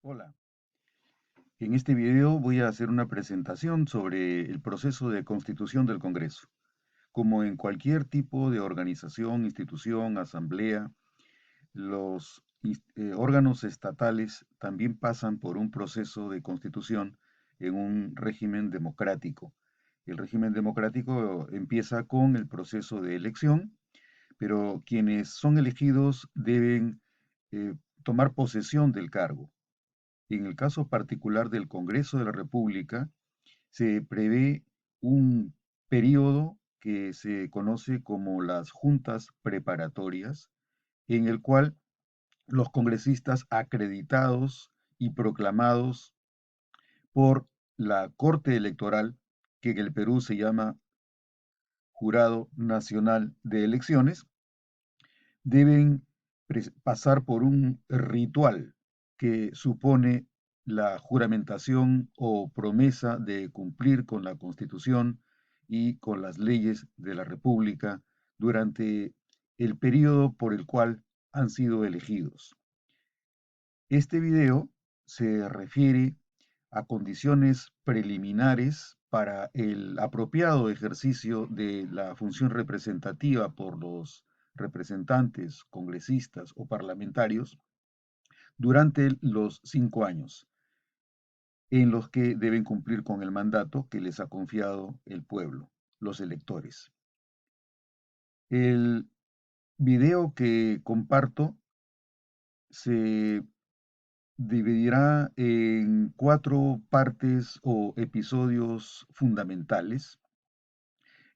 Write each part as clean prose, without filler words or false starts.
Hola, en este video voy a hacer una presentación sobre el proceso de constitución del Congreso. Como en cualquier tipo de organización, institución, asamblea, los órganos estatales también pasan por un proceso de constitución en un régimen democrático. El régimen democrático empieza con el proceso de elección, pero quienes son elegidos deben eh, tomar posesión del cargo. En el caso particular del Congreso de la República, se prevé un periodo que se conoce como las juntas preparatorias, en el cual los congresistas acreditados y proclamados por la Corte Electoral, que en el Perú se llama Jurado Nacional de Elecciones, deben pasar por un ritual que supone la juramentación o promesa de cumplir con la Constitución y con las leyes de la República durante el periodo por el cual han sido elegidos. Este video se refiere a condiciones preliminares para el apropiado ejercicio de la función representativa por los representantes, congresistas o parlamentarios durante los 5 años en los que deben cumplir con el mandato que les ha confiado el pueblo, los electores. El video que comparto se dividirá en 4 partes o episodios fundamentales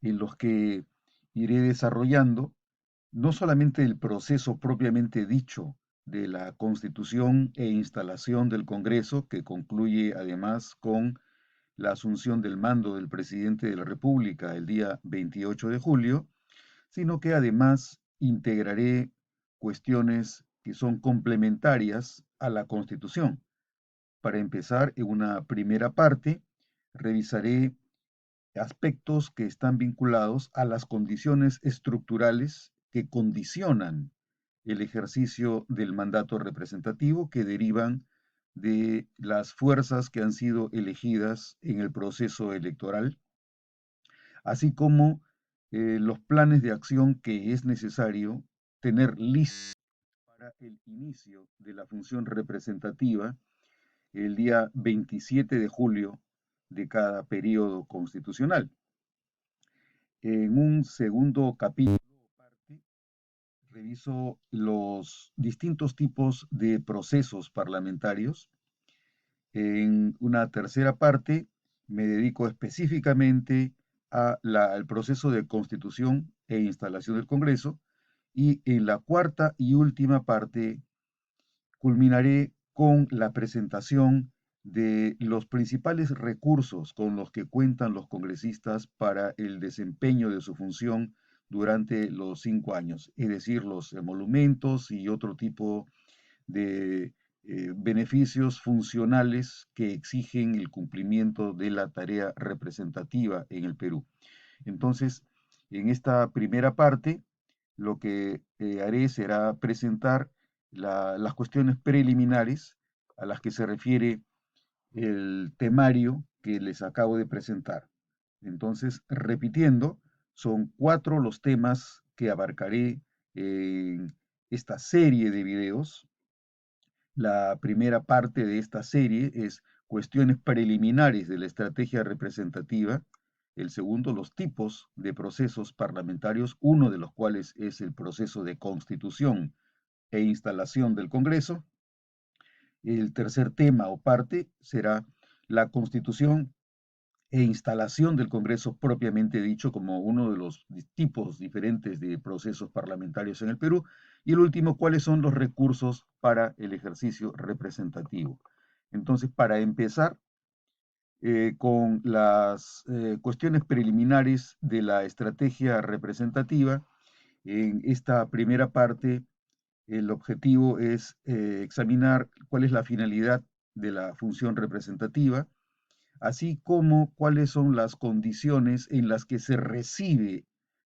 en los que iré desarrollando no solamente el proceso propiamente dicho de la constitución e instalación del Congreso, que concluye además con la asunción del mando del presidente de la República el día 28 de julio, sino que además integraré cuestiones que son complementarias a la Constitución. Para empezar, en una primera parte, revisaré aspectos que están vinculados a las condiciones estructurales que condicionan el ejercicio del mandato representativo que derivan de las fuerzas que han sido elegidas en el proceso electoral, así como los planes de acción que es necesario tener listos para el inicio de la función representativa el día 27 de julio de cada periodo constitucional. En un segundo capítulo o parte, reviso los distintos tipos de procesos parlamentarios. En una tercera parte, me dedico específicamente al proceso de constitución e instalación del Congreso. Y en la cuarta y última parte, culminaré con la presentación de los principales recursos con los que cuentan los congresistas para el desempeño de su función durante los 5 años, es decir, los emolumentos y otro tipo de beneficios funcionales que exigen el cumplimiento de la tarea representativa en el Perú. Entonces, en esta primera parte, lo que haré será presentar las cuestiones preliminares a las que se refiere el temario que les acabo de presentar. Entonces, repitiendo, son 4 los temas que abarcaré en esta serie de videos. La primera parte de esta serie es cuestiones preliminares de la estrategia representativa. El segundo, los tipos de procesos parlamentarios, uno de los cuales es el proceso de constitución e instalación del Congreso. El tercer tema o parte será la constitución e instalación del Congreso propiamente dicho como uno de los tipos diferentes de procesos parlamentarios en el Perú. Y el último, cuáles son los recursos para el ejercicio representativo. Entonces, para empezar con las cuestiones preliminares de la estrategia representativa, en esta primera parte el objetivo es examinar cuál es la finalidad de la función representativa, así como cuáles son las condiciones en las que se recibe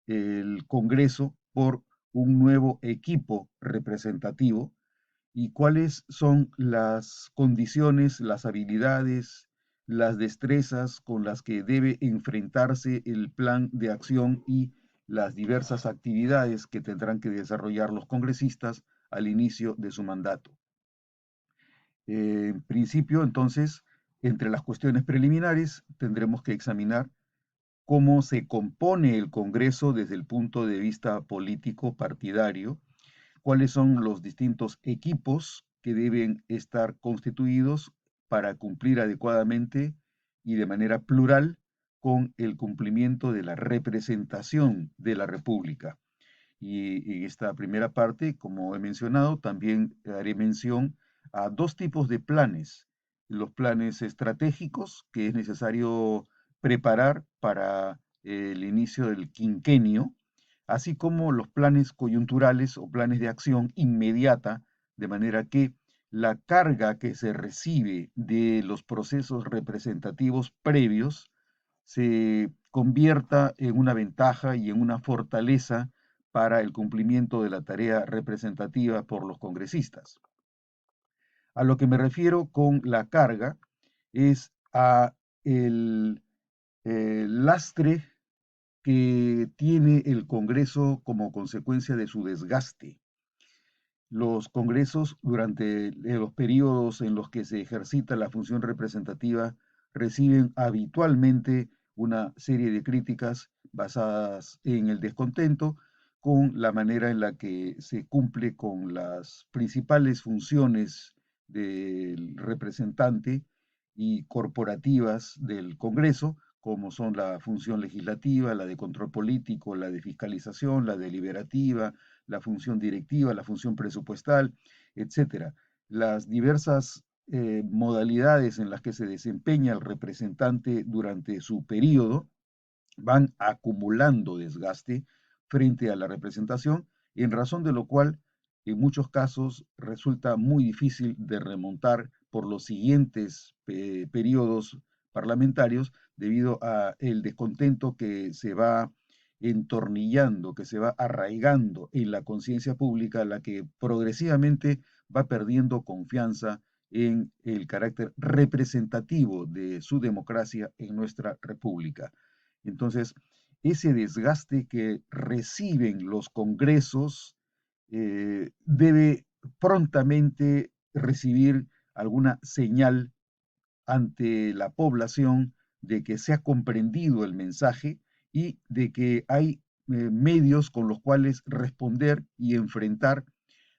el Congreso por un nuevo equipo representativo y cuáles son las condiciones, las habilidades, las destrezas con las que debe enfrentarse el plan de acción y las diversas actividades que tendrán que desarrollar los congresistas al inicio de su mandato. En principio, entonces, entre las cuestiones preliminares tendremos que examinar cómo se compone el Congreso desde el punto de vista político partidario, cuáles son los distintos equipos que deben estar constituidos para cumplir adecuadamente y de manera plural con el cumplimiento de la representación de la República. Y en esta primera parte, como he mencionado, también haré mención a dos tipos de planes. Los planes estratégicos que es necesario preparar para el inicio del quinquenio, así como los planes coyunturales o planes de acción inmediata, de manera que la carga que se recibe de los procesos representativos previos se convierta en una ventaja y en una fortaleza para el cumplimiento de la tarea representativa por los congresistas. A lo que me refiero con la carga es a el lastre que tiene el Congreso como consecuencia de su desgaste. Los congresos, durante los periodos en los que se ejercita la función representativa, reciben habitualmente una serie de críticas basadas en el descontento con la manera en la que se cumple con las principales funciones del representante y corporativas del Congreso, como son la función legislativa, la de control político, la de fiscalización, la deliberativa, la función directiva, la función presupuestal, etcétera. Las diversas modalidades en las que se desempeña el representante durante su periodo van acumulando desgaste frente a la representación, en razón de lo cual en muchos casos resulta muy difícil de remontar por los siguientes periodos parlamentarios debido a el descontento que se va entornillando, que se va arraigando en la conciencia pública, la que progresivamente va perdiendo confianza en el carácter representativo de su democracia en nuestra república. Entonces, ese desgaste que reciben los congresos debe prontamente recibir alguna señal ante la población de que se ha comprendido el mensaje y de que hay medios con los cuales responder y enfrentar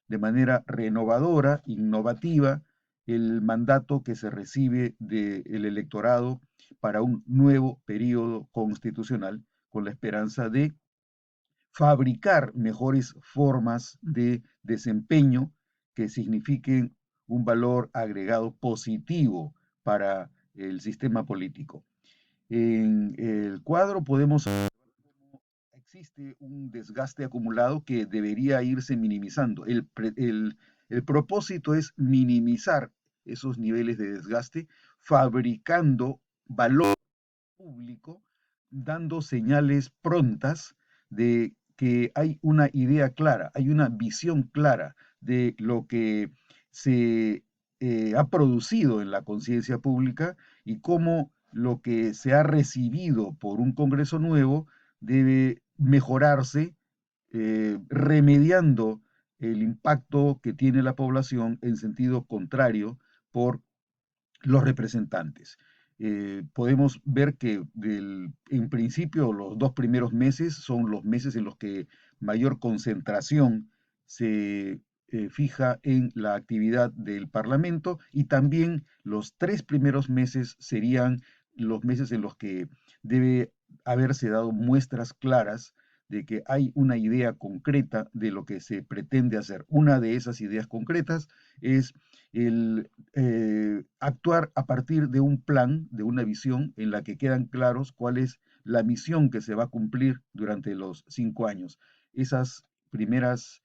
de manera renovadora, innovativa, el mandato que se recibe del electorado para un nuevo periodo constitucional con la esperanza de fabricar mejores formas de desempeño que signifiquen un valor agregado positivo para el sistema político. En el cuadro podemos existe un desgaste acumulado que debería irse minimizando. El propósito es minimizar esos niveles de desgaste fabricando valor público, dando señales prontas de que hay una idea clara, hay una visión clara de lo que se ha producido en la conciencia pública y cómo lo que se ha recibido por un Congreso nuevo debe mejorarse, remediando el impacto que tiene la población en sentido contrario por los representantes. Podemos ver que en principio los dos primeros meses son los meses en los que mayor concentración se fija en la actividad del Parlamento y también los tres primeros meses serían los meses en los que debe haberse dado muestras claras de que hay una idea concreta de lo que se pretende hacer. Una de esas ideas concretas es el actuar a partir de un plan, de una visión en la que quedan claros cuál es la misión que se va a cumplir durante los 5 años. Esas primeras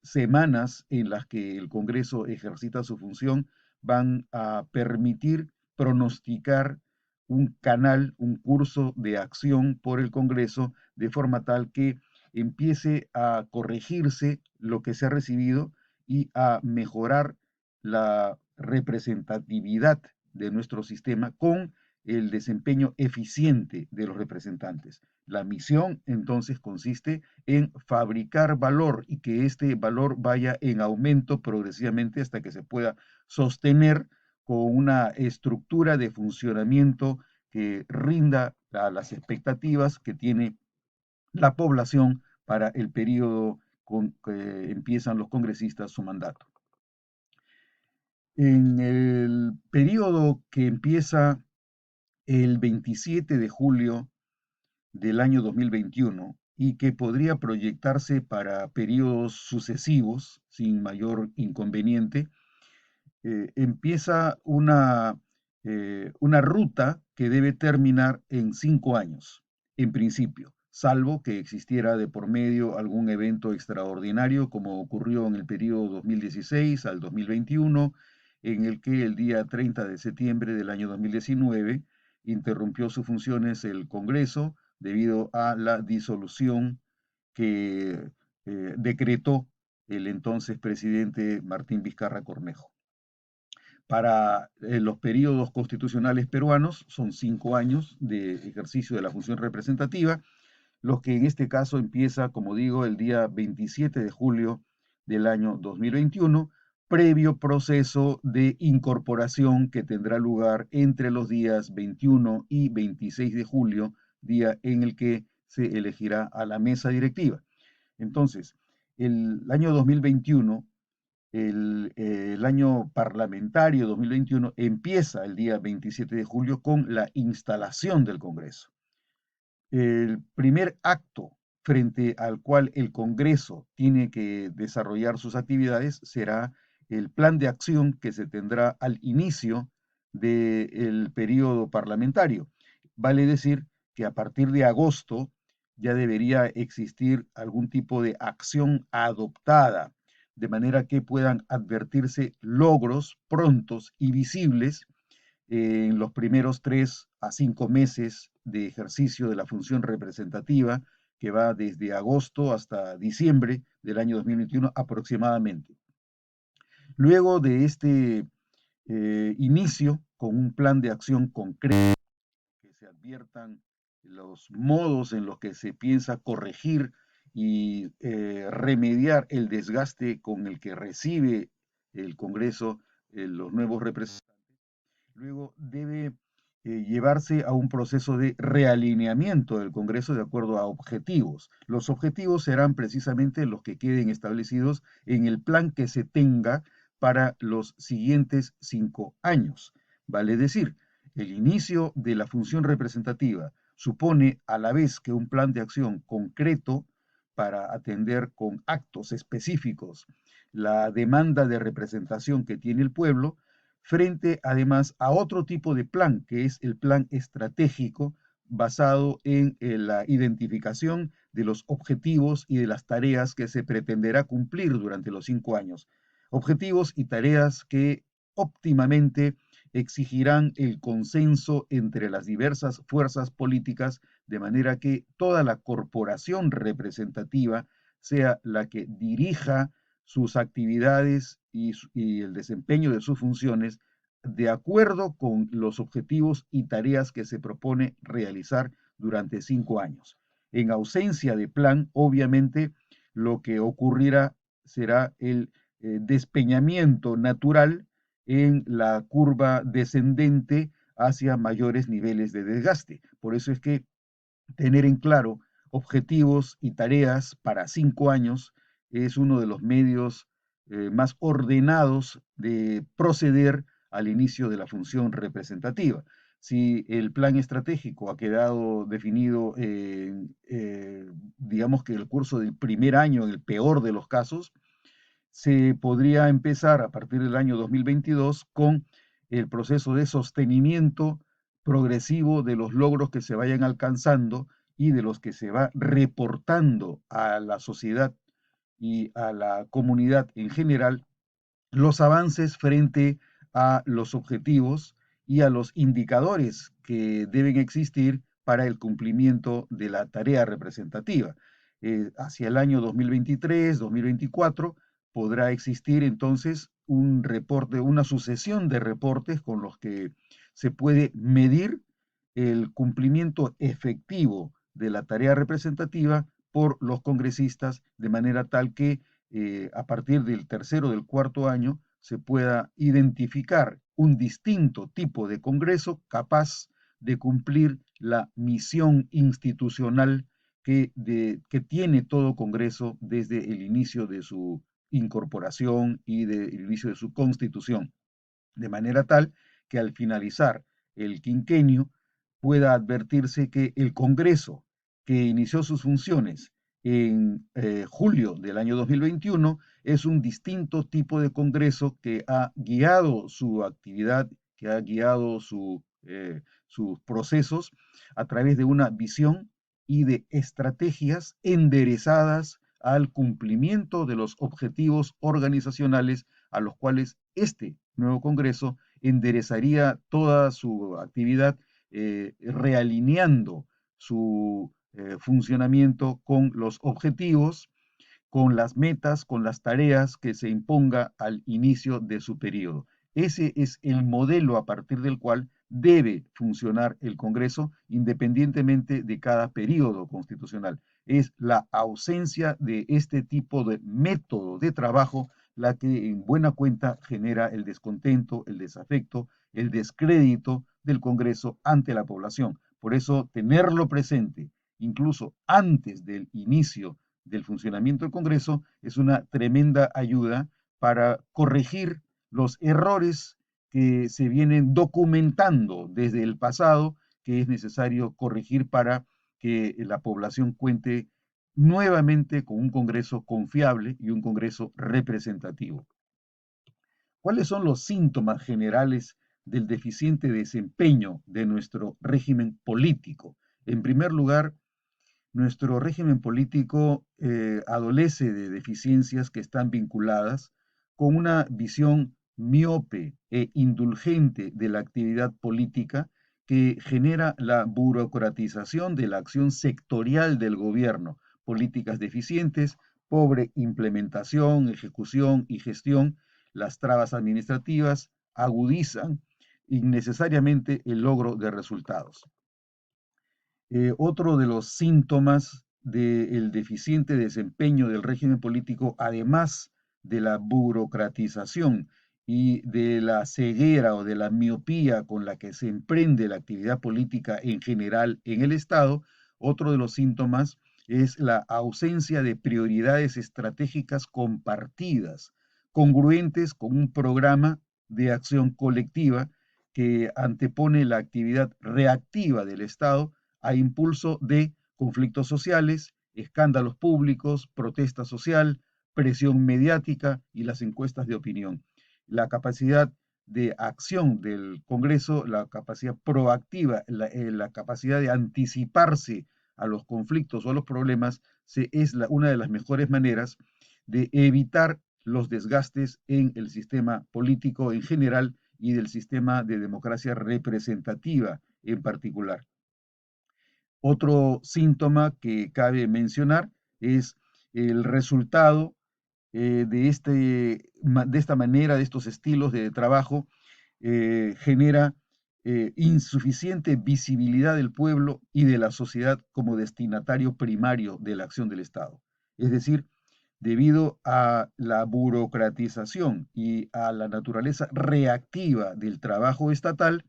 semanas en las que el Congreso ejercita su función van a permitir pronosticar un canal, un curso de acción por el Congreso, de forma tal que empiece a corregirse lo que se ha recibido y a mejorar la representatividad de nuestro sistema con el desempeño eficiente de los representantes. La misión entonces consiste en fabricar valor y que este valor vaya en aumento progresivamente hasta que se pueda sostener con una estructura de funcionamiento que rinda a las expectativas que tiene la población para el periodo con que empiezan los congresistas su mandato. En el periodo que empieza el 27 de julio del año 2021 y que podría proyectarse para periodos sucesivos sin mayor inconveniente, empieza una ruta que debe terminar en 5 años, en principio, salvo que existiera de por medio algún evento extraordinario, como ocurrió en el periodo 2016 al 2021, en el que el día 30 de septiembre del año 2019 interrumpió sus funciones el Congreso debido a la disolución que decretó el entonces presidente Martín Vizcarra Cornejo. Para los periodos constitucionales peruanos son 5 años de ejercicio de la función representativa, los que en este caso empieza, como digo, el día 27 de julio del año 2021, previo proceso de incorporación que tendrá lugar entre los días 21 y 26 de julio, día en el que se elegirá a la mesa directiva. Entonces, el año 2021, el año parlamentario 2021 empieza el día 27 de julio con la instalación del Congreso. El primer acto frente al cual el Congreso tiene que desarrollar sus actividades será el plan de acción que se tendrá al inicio del periodo parlamentario. Vale decir que a partir de agosto ya debería existir algún tipo de acción adoptada, de manera que puedan advertirse logros prontos y visibles en los primeros 3 a 5 meses de ejercicio de la función representativa, que va desde agosto hasta diciembre del año 2021 aproximadamente. Luego de este inicio con un plan de acción concreto, que se adviertan los modos en los que se piensa corregir y remediar el desgaste con el que recibe el Congreso los nuevos representantes. Luego debe llevarse a un proceso de realineamiento del Congreso de acuerdo a objetivos. Los objetivos serán precisamente los que queden establecidos en el plan que se tenga para los siguientes 5 años. Vale decir, el inicio de la función representativa supone a la vez que un plan de acción concreto para atender con actos específicos la demanda de representación que tiene el pueblo, frente además a otro tipo de plan, que es el plan estratégico basado en la identificación de los objetivos y de las tareas que se pretenderá cumplir durante los 5 años. Objetivos y tareas que óptimamente exigirán el consenso entre las diversas fuerzas políticas, de manera que toda la corporación representativa sea la que dirija sus actividades y el desempeño de sus funciones de acuerdo con los objetivos y tareas que se propone realizar durante 5 años. En ausencia de plan, obviamente, lo que ocurrirá será el despeñamiento natural en la curva descendente hacia mayores niveles de desgaste. Por eso es que tener en claro objetivos y tareas para 5 años es uno de los medios más ordenados de proceder al inicio de la función representativa. Si el plan estratégico ha quedado definido digamos que el curso del primer año, en el peor de los casos, se podría empezar a partir del año 2022 con el proceso de sostenimiento progresivo de los logros que se vayan alcanzando y de los que se va reportando a la sociedad y a la comunidad en general los avances frente a los objetivos y a los indicadores que deben existir para el cumplimiento de la tarea representativa. Hacia el año 2023, 2024, podrá existir entonces un reporte, una sucesión de reportes con los que se puede medir el cumplimiento efectivo de la tarea representativa por los congresistas, de manera tal que a partir del tercero o del cuarto año se pueda identificar un distinto tipo de Congreso capaz de cumplir la misión institucional que tiene todo Congreso desde el inicio de su incorporación y del inicio de su constitución, de manera tal que al finalizar el quinquenio pueda advertirse que el Congreso, que inició sus funciones en julio del año 2021, es un distinto tipo de Congreso que ha guiado su actividad, que ha guiado sus procesos a través de una visión y de estrategias enderezadas al cumplimiento de los objetivos organizacionales a los cuales este nuevo Congreso enderezaría toda su actividad, realineando su funcionamiento con los objetivos, con las metas, con las tareas que se imponga al inicio de su periodo. Ese es el modelo a partir del cual debe funcionar el Congreso independientemente de cada periodo constitucional. Es la ausencia de este tipo de método de trabajo la que en buena cuenta genera el descontento, el desafecto, el descrédito del Congreso ante la población. Por eso, tenerlo presente, incluso antes del inicio del funcionamiento del Congreso, es una tremenda ayuda para corregir los errores que se vienen documentando desde el pasado, que es necesario corregir para que la población cuente nuevamente con un Congreso confiable y un Congreso representativo. ¿Cuáles son los síntomas generales del deficiente desempeño de nuestro régimen político? En primer lugar, nuestro régimen político adolece de deficiencias que están vinculadas con una visión miope e indulgente de la actividad política que genera la burocratización de la acción sectorial del gobierno, políticas deficientes, pobre implementación, ejecución y gestión, las trabas administrativas agudizan innecesariamente el logro de resultados. Otro de los síntomas del deficiente desempeño del régimen político, además de la burocratización y de la ceguera o de la miopía con la que se emprende la actividad política en general en el Estado, otro de los síntomas es la ausencia de prioridades estratégicas compartidas, congruentes con un programa de acción colectiva que antepone la actividad reactiva del Estado a impulso de conflictos sociales, escándalos públicos, protesta social, presión mediática y las encuestas de opinión. La capacidad de acción del Congreso, la capacidad proactiva, la capacidad de anticiparse a los conflictos o a los problemas, es una de las mejores maneras de evitar los desgastes en el sistema político en general y del sistema de democracia representativa en particular. Otro síntoma que cabe mencionar es el resultado de esta manera, de estos estilos de trabajo, genera insuficiente visibilidad del pueblo y de la sociedad como destinatario primario de la acción del Estado. Es decir, debido a la burocratización y a la naturaleza reactiva del trabajo estatal,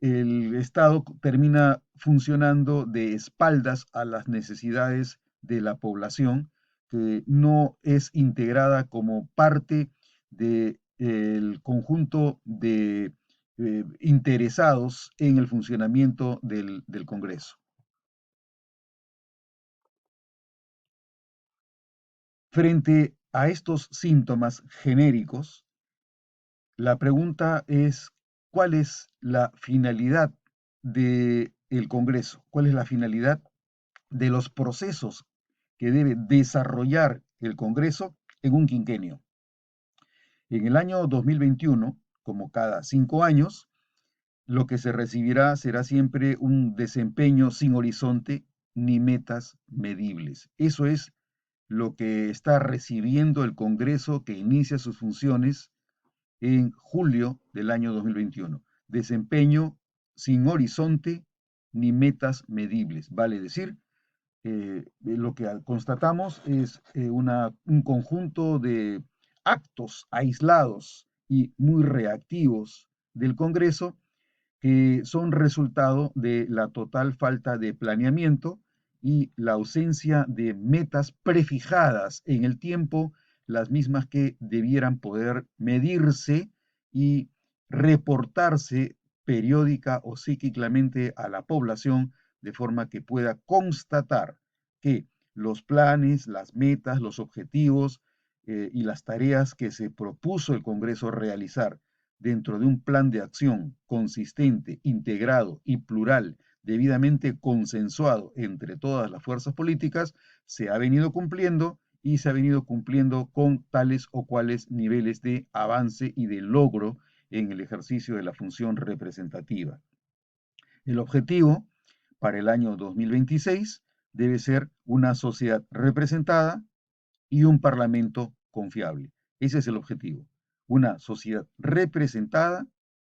el Estado termina funcionando de espaldas a las necesidades de la población, que no es integrada como parte del conjunto de interesados en el funcionamiento del Congreso. Frente a estos síntomas genéricos, la pregunta es, ¿cuál es la finalidad del Congreso? ¿Cuál es la finalidad de los procesos que debe desarrollar el Congreso en un quinquenio? En el año 2021, como cada 5 años, lo que se recibirá será siempre un desempeño sin horizonte ni metas medibles. Eso es lo que está recibiendo el Congreso que inicia sus funciones en julio del año 2021. Desempeño sin horizonte ni metas medibles. Vale decir, lo que constatamos es un conjunto de actos aislados y muy reactivos del Congreso que son resultado de la total falta de planeamiento y la ausencia de metas prefijadas en el tiempo, las mismas que debieran poder medirse y reportarse periódica o cíclicamente a la población de forma que pueda constatar que los planes, las metas, los objetivos y las tareas que se propuso el Congreso realizar dentro de un plan de acción consistente, integrado y plural, debidamente consensuado entre todas las fuerzas políticas, se ha venido cumpliendo y se ha venido cumpliendo con tales o cuales niveles de avance y de logro en el ejercicio de la función representativa. El objetivo para el año 2026 debe ser una sociedad representada y un parlamento confiable. Ese es el objetivo. Una sociedad representada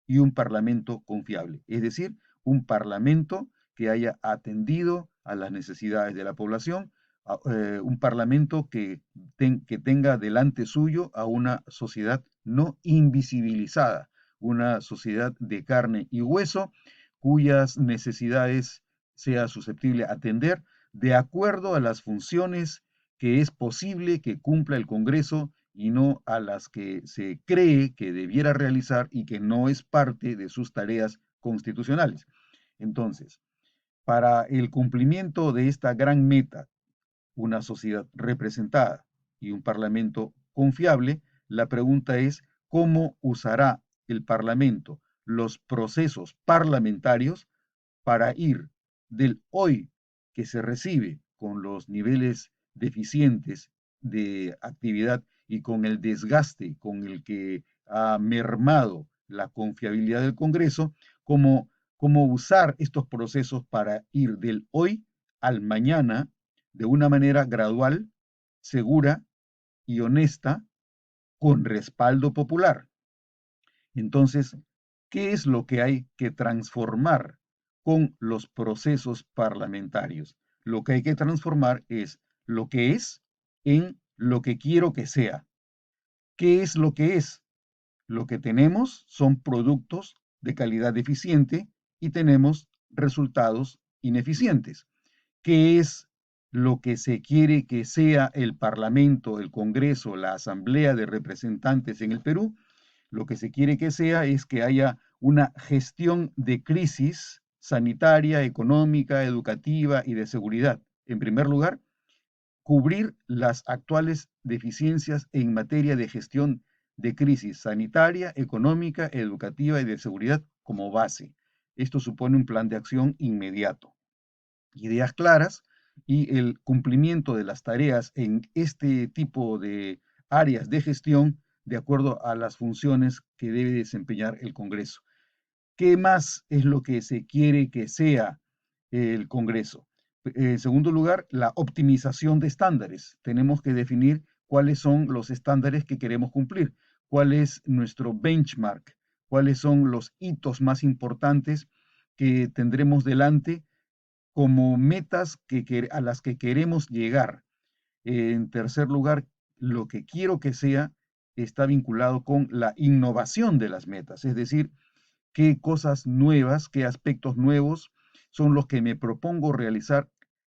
y un parlamento confiable. Es decir, un parlamento que haya atendido a las necesidades de la población, un parlamento que tenga delante suyo a una sociedad no invisibilizada, una sociedad de carne y hueso cuyas necesidades sea susceptible atender de acuerdo a las funciones que es posible que cumpla el Congreso y no a las que se cree que debiera realizar y que no es parte de sus tareas constitucionales. Entonces, para el cumplimiento de esta gran meta, una sociedad representada y un parlamento confiable, la pregunta es cómo usará el Parlamento los procesos parlamentarios para ir del hoy que se recibe con los niveles deficientes de actividad y con el desgaste con el que ha mermado la confiabilidad del Congreso, cómo usar estos procesos para ir del hoy al mañana de una manera gradual, segura y honesta, con respaldo popular. Entonces, ¿qué es lo que hay que transformar con los procesos parlamentarios? Lo que hay que transformar es lo que es en lo que quiero que sea. ¿Qué es lo que es? Lo que tenemos son productos de calidad deficiente y tenemos resultados ineficientes. ¿Qué es lo que se quiere que sea el Parlamento, el Congreso, la Asamblea de Representantes en el Perú? Lo que se quiere que sea es que haya una gestión de crisis sanitaria, económica, educativa y de seguridad. En primer lugar, cubrir las actuales deficiencias en materia de gestión de crisis sanitaria, económica, educativa y de seguridad como base. Esto supone un plan de acción inmediato. Ideas claras y el cumplimiento de las tareas en este tipo de áreas de gestión de acuerdo a las funciones que debe desempeñar el Congreso. ¿Qué más es lo que se quiere que sea el Congreso? En segundo lugar, la optimización de estándares. Tenemos que definir cuáles son los estándares que queremos cumplir, cuál es nuestro benchmark, cuáles son los hitos más importantes que tendremos delante como metas a las que queremos llegar. En tercer lugar, lo que quiero que sea está vinculado con la innovación de las metas, es decir, qué cosas nuevas, qué aspectos nuevos son los que me propongo realizar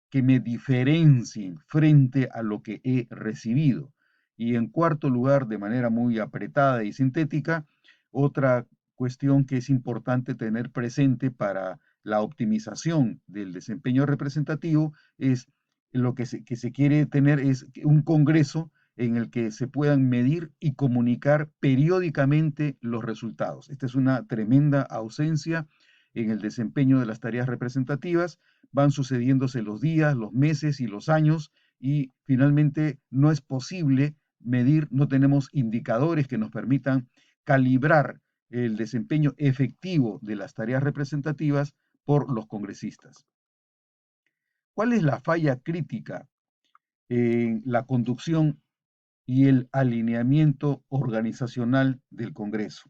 que me diferencien frente a lo que he recibido. Y en cuarto lugar, de manera muy apretada y sintética, otra cuestión que es importante tener presente para la optimización del desempeño representativo es lo que se quiere tener es un congreso en el que se puedan medir y comunicar periódicamente los resultados. Esta es una tremenda ausencia en el desempeño de las tareas representativas. Van sucediéndose los días, los meses y los años y finalmente no es posible medir, no tenemos indicadores que nos permitan calibrar el desempeño efectivo de las tareas representativas por los congresistas. ¿Cuál es la falla crítica en la conducción y el alineamiento organizacional del Congreso.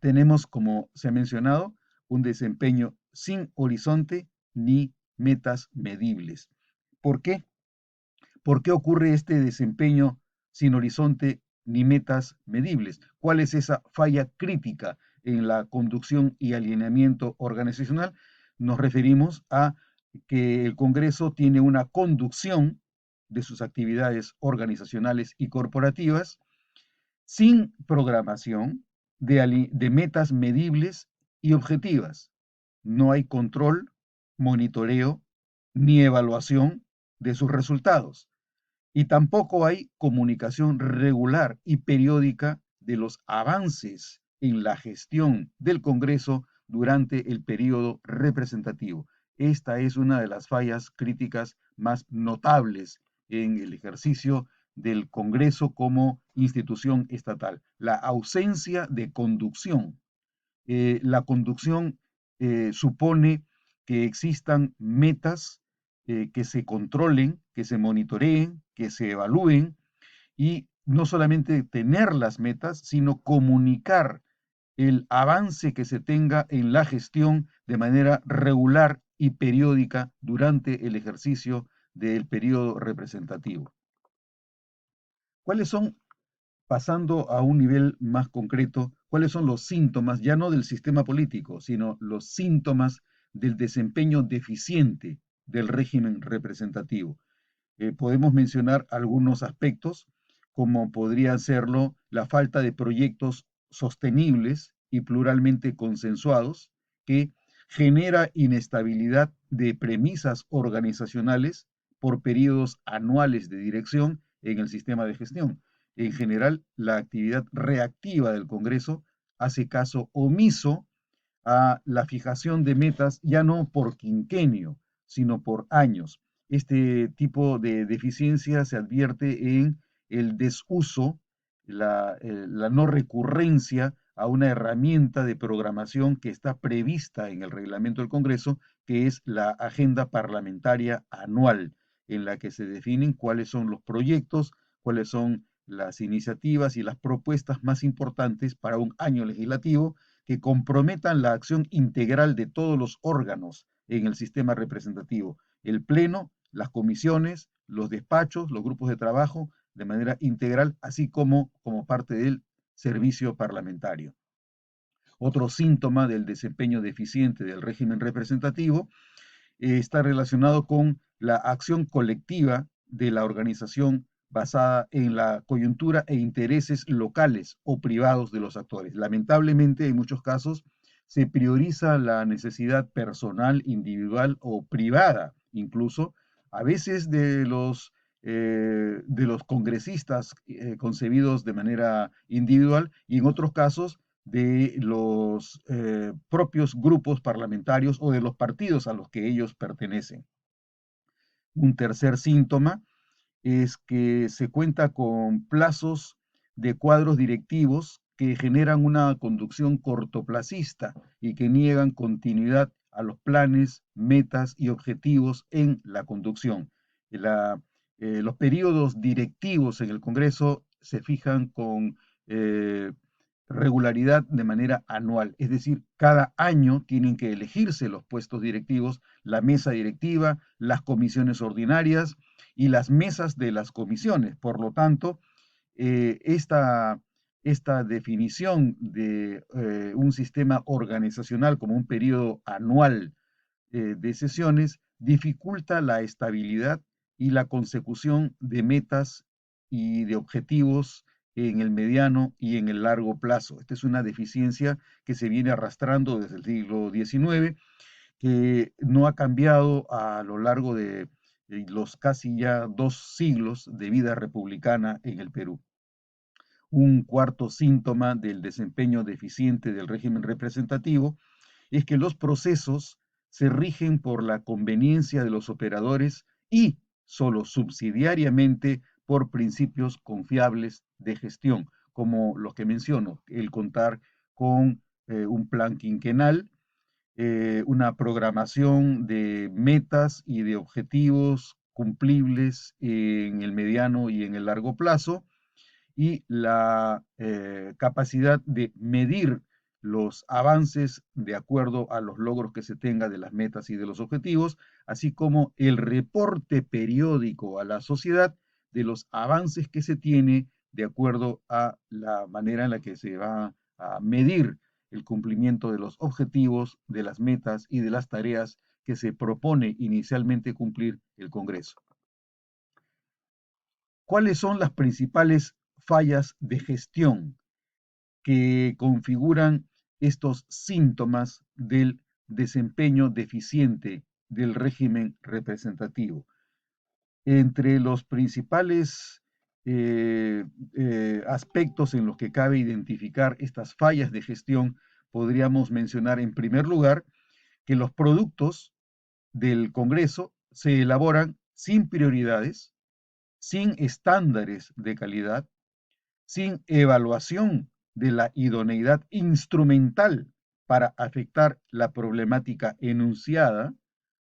Tenemos, como se ha mencionado, un desempeño sin horizonte ni metas medibles. ¿Por qué? ¿Por qué ocurre este desempeño sin horizonte ni metas medibles? ¿Cuál es esa falla crítica en la conducción y alineamiento organizacional? Nos referimos a que el Congreso tiene una conducción de sus actividades organizacionales y corporativas sin programación de metas medibles y objetivas. No hay control, monitoreo ni evaluación de sus resultados. Y tampoco hay comunicación regular y periódica de los avances en la gestión del Congreso durante el periodo representativo. Esta es una de las fallas críticas más notables en el ejercicio del Congreso como institución estatal, la ausencia de conducción. La conducción supone que existan metas que se controlen, que se monitoreen, que se evalúen y no solamente tener las metas, sino comunicar el avance que se tenga en la gestión de manera regular y periódica durante el ejercicio del periodo representativo. ¿Cuáles son, pasando a un nivel más concreto, cuáles son los síntomas, ya no del sistema político, sino los síntomas del desempeño deficiente del régimen representativo? Podemos mencionar algunos aspectos, como podría serlo la falta de proyectos sostenibles y pluralmente consensuados, que genera inestabilidad de premisas organizacionales por periodos anuales de dirección en el sistema de gestión. En general, la actividad reactiva del Congreso hace caso omiso a la fijación de metas ya no por quinquenio, sino por años. Este tipo de deficiencia se advierte en el desuso, la no recurrencia a una herramienta de programación que está prevista en el reglamento del Congreso, que es la agenda parlamentaria anual, en la que se definen cuáles son los proyectos, cuáles son las iniciativas y las propuestas más importantes para un año legislativo que comprometan la acción integral de todos los órganos en el sistema representativo, el Pleno, las comisiones, los despachos, los grupos de trabajo, de manera integral, así como parte del servicio parlamentario. Otro síntoma del desempeño deficiente del régimen representativo está relacionado con la acción colectiva de la organización basada en la coyuntura e intereses locales o privados de los actores. Lamentablemente, en muchos casos, se prioriza la necesidad personal, individual o privada, incluso a veces de los congresistas concebidos de manera individual y en otros casos de los propios grupos parlamentarios o de los partidos a los que ellos pertenecen. Un tercer síntoma es que se cuenta con plazos de cuadros directivos que generan una conducción cortoplacista y que niegan continuidad a los planes, metas y objetivos en la conducción. La, los periodos directivos en el Congreso se fijan con regularidad de manera anual, es decir, cada año tienen que elegirse los puestos directivos, la mesa directiva, las comisiones ordinarias y las mesas de las comisiones. Por lo tanto, esta definición de un sistema organizacional como un periodo anual de sesiones dificulta la estabilidad y la consecución de metas y de objetivos en el mediano y en el largo plazo. Esta es una deficiencia que se viene arrastrando desde el siglo XIX, que no ha cambiado a lo largo de los casi ya 2 siglos de vida republicana en el Perú. Un cuarto síntoma del desempeño deficiente del régimen representativo es que los procesos se rigen por la conveniencia de los operadores y solo subsidiariamente por principios confiables de gestión, como los que menciono, el contar con un plan quinquenal, una programación de metas y de objetivos cumplibles en el mediano y en el largo plazo, y la capacidad de medir los avances de acuerdo a los logros que se tenga de las metas y de los objetivos, así como el reporte periódico a la sociedad de los avances que se tiene de acuerdo a la manera en la que se va a medir el cumplimiento de los objetivos, de las metas y de las tareas que se propone inicialmente cumplir el Congreso. ¿Cuáles son las principales fallas de gestión que configuran estos síntomas del desempeño deficiente del régimen representativo? Entre los principales aspectos en los que cabe identificar estas fallas de gestión, podríamos mencionar en primer lugar que los productos del Congreso se elaboran sin prioridades, sin estándares de calidad, sin evaluación de la idoneidad instrumental para afectar la problemática enunciada,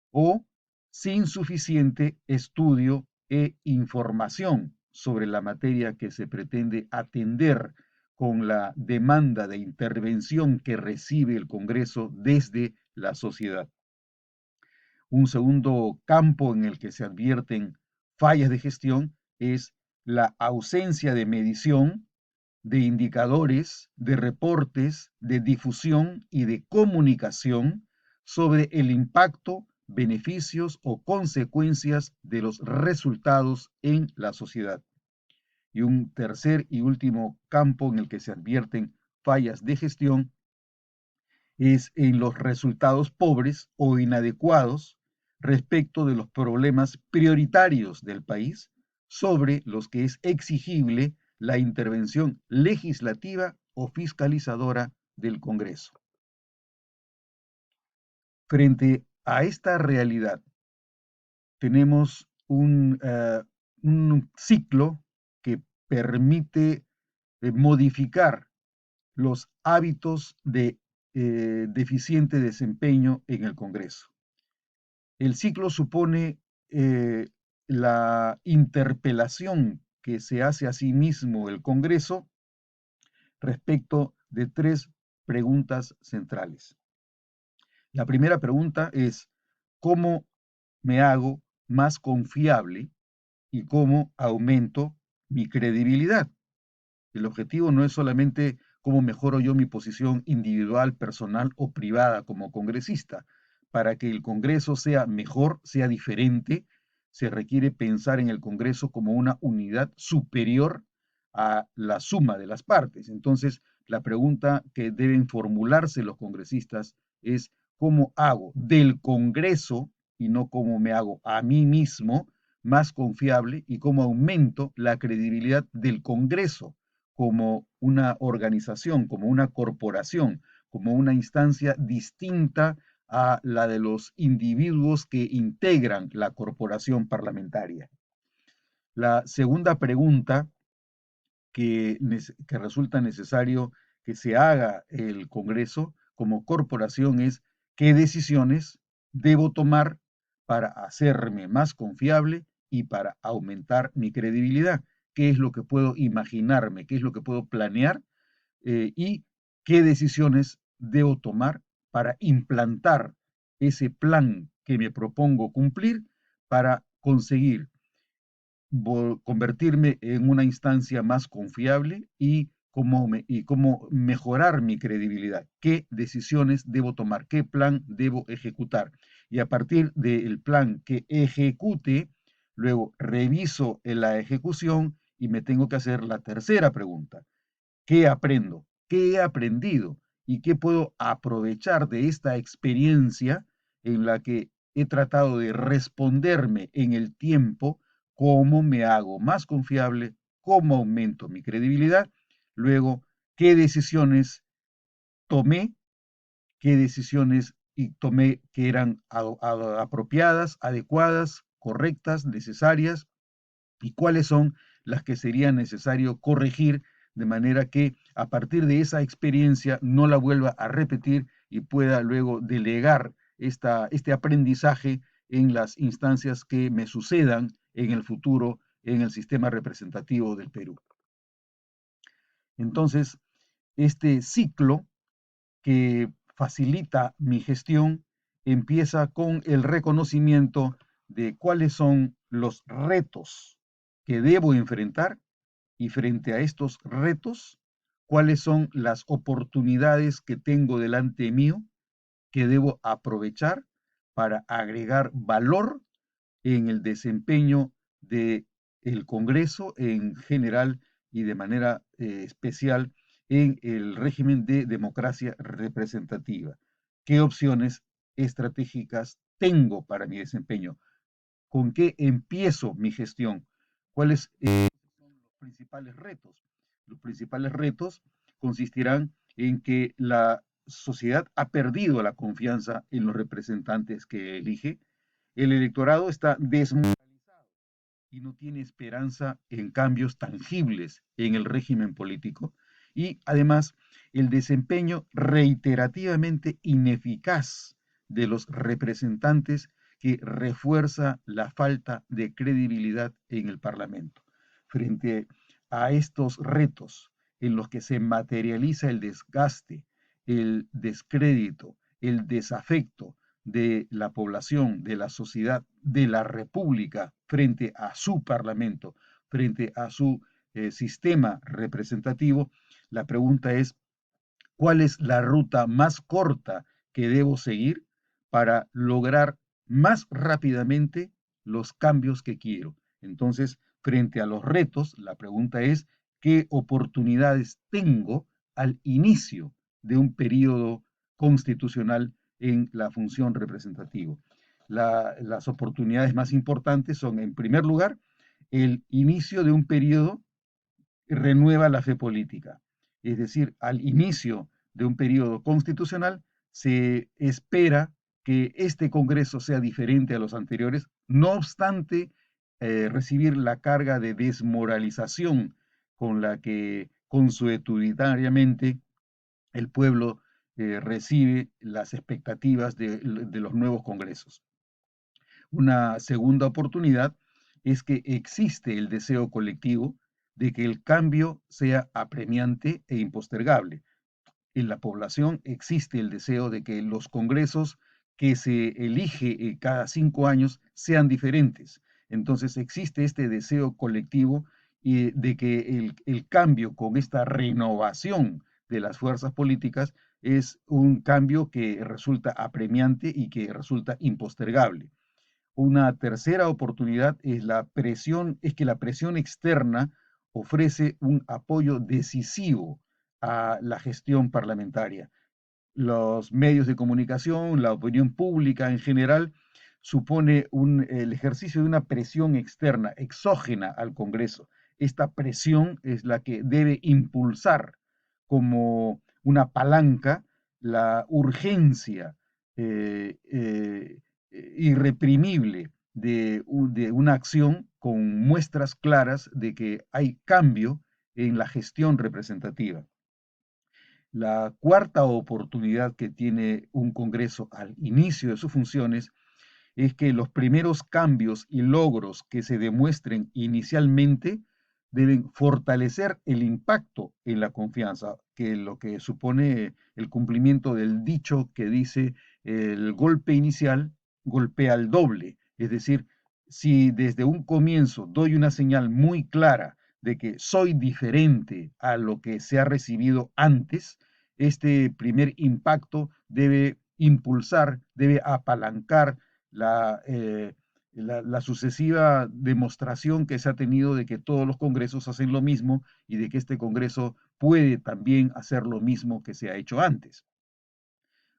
o sin suficiente estudio e información sobre la materia que se pretende atender con la demanda de intervención que recibe el Congreso desde la sociedad. Un segundo campo en el que se advierten fallas de gestión es la ausencia de medición, de indicadores, de reportes, de difusión y de comunicación sobre el impacto, beneficios o consecuencias de los resultados en la sociedad. Y un tercer y último campo en el que se advierten fallas de gestión es en los resultados pobres o inadecuados respecto de los problemas prioritarios del país sobre los que es exigible la intervención legislativa o fiscalizadora del Congreso. Frente a esta realidad, tenemos un ciclo que permite modificar los hábitos de deficiente desempeño en el Congreso. El ciclo supone la interpelación que se hace a sí mismo el Congreso respecto de tres preguntas centrales. La primera pregunta es, ¿cómo me hago más confiable y cómo aumento mi credibilidad? El objetivo no es solamente cómo mejoro yo mi posición individual, personal o privada como congresista. Para que el Congreso sea mejor, sea diferente, se requiere pensar en el Congreso como una unidad superior a la suma de las partes. Entonces, la pregunta que deben formularse los congresistas es cómo hago del Congreso, y no cómo me hago a mí mismo, más confiable, y cómo aumento la credibilidad del Congreso como una organización, como una corporación, como una instancia distinta a la de los individuos que integran la corporación parlamentaria. La segunda pregunta que resulta necesario que se haga el Congreso como corporación es qué decisiones debo tomar para hacerme más confiable y para aumentar mi credibilidad. ¿Qué es lo que puedo imaginarme? ¿Qué es lo que puedo planear? Y qué decisiones debo tomar para implantar ese plan que me propongo cumplir para conseguir convertirme en una instancia más confiable y cómo mejorar mi credibilidad, qué decisiones debo tomar, qué plan debo ejecutar. Y a partir del plan que ejecute, luego reviso en la ejecución y me tengo que hacer la tercera pregunta. ¿Qué aprendo? ¿Qué he aprendido? ¿Y qué puedo aprovechar de esta experiencia en la que he tratado de responderme en el tiempo? ¿Cómo me hago más confiable? ¿Cómo aumento mi credibilidad? Luego, ¿qué decisiones tomé? ¿Qué decisiones tomé que eran apropiadas, adecuadas, correctas, necesarias? ¿Y cuáles son las que sería necesario corregir de manera que a partir de esa experiencia no la vuelva a repetir y pueda luego delegar este aprendizaje en las instancias que me sucedan en el futuro en el sistema representativo del Perú. Entonces, este ciclo que facilita mi gestión empieza con el reconocimiento de cuáles son los retos que debo enfrentar y frente a estos retos, cuáles son las oportunidades que tengo delante mío que debo aprovechar para agregar valor en el desempeño del Congreso en general y de manera especial en el régimen de democracia representativa. ¿Qué opciones estratégicas tengo para mi desempeño? ¿Con qué empiezo mi gestión? ¿Cuáles son los principales retos? Los principales retos consistirán en que la sociedad ha perdido la confianza en los representantes que elige, el electorado está desmoralizado y no tiene esperanza en cambios tangibles en el régimen político, y además el desempeño reiterativamente ineficaz de los representantes que refuerza la falta de credibilidad en el Parlamento. Frente a estos retos en los que se materializa el desgaste, el descrédito, el desafecto de la población, de la sociedad, de la República frente a su Parlamento, frente a su sistema representativo, la pregunta es, ¿cuál es la ruta más corta que debo seguir para lograr más rápidamente los cambios que quiero? Entonces, frente a los retos, la pregunta es, ¿qué oportunidades tengo al inicio de un periodo constitucional en la función representativa? Las oportunidades más importantes son, en primer lugar, el inicio de un periodo renueva la fe política. Es decir, al inicio de un periodo constitucional se espera que este Congreso sea diferente a los anteriores, no obstante recibir la carga de desmoralización con la que consuetudinariamente el pueblo recibe las expectativas de los nuevos congresos. Una segunda oportunidad es que existe el deseo colectivo de que el cambio sea apremiante e impostergable. En la población existe el deseo de que los congresos que se elige cada 5 años sean diferentes. Entonces existe este deseo colectivo de que el cambio con esta renovación de las fuerzas políticas es un cambio que resulta apremiante y que resulta impostergable. Una tercera oportunidad es que la presión externa ofrece un apoyo decisivo a la gestión parlamentaria. Los medios de comunicación, la opinión pública en general, supone el ejercicio de una presión externa, exógena al Congreso. Esta presión es la que debe impulsar como una palanca la urgencia eh, eh, irreprimible de una acción con muestras claras de que hay cambio en la gestión representativa. La cuarta oportunidad que tiene un Congreso al inicio de sus funciones es que los primeros cambios y logros que se demuestren inicialmente deben fortalecer el impacto en la confianza, que lo que supone el cumplimiento del dicho que dice el golpe inicial golpea al doble. Es decir, si desde un comienzo doy una señal muy clara de que soy diferente a lo que se ha recibido antes, este primer impacto debe impulsar, debe apalancar la, eh, la sucesiva demostración que se ha tenido de que todos los congresos hacen lo mismo y de que este congreso puede también hacer lo mismo que se ha hecho antes.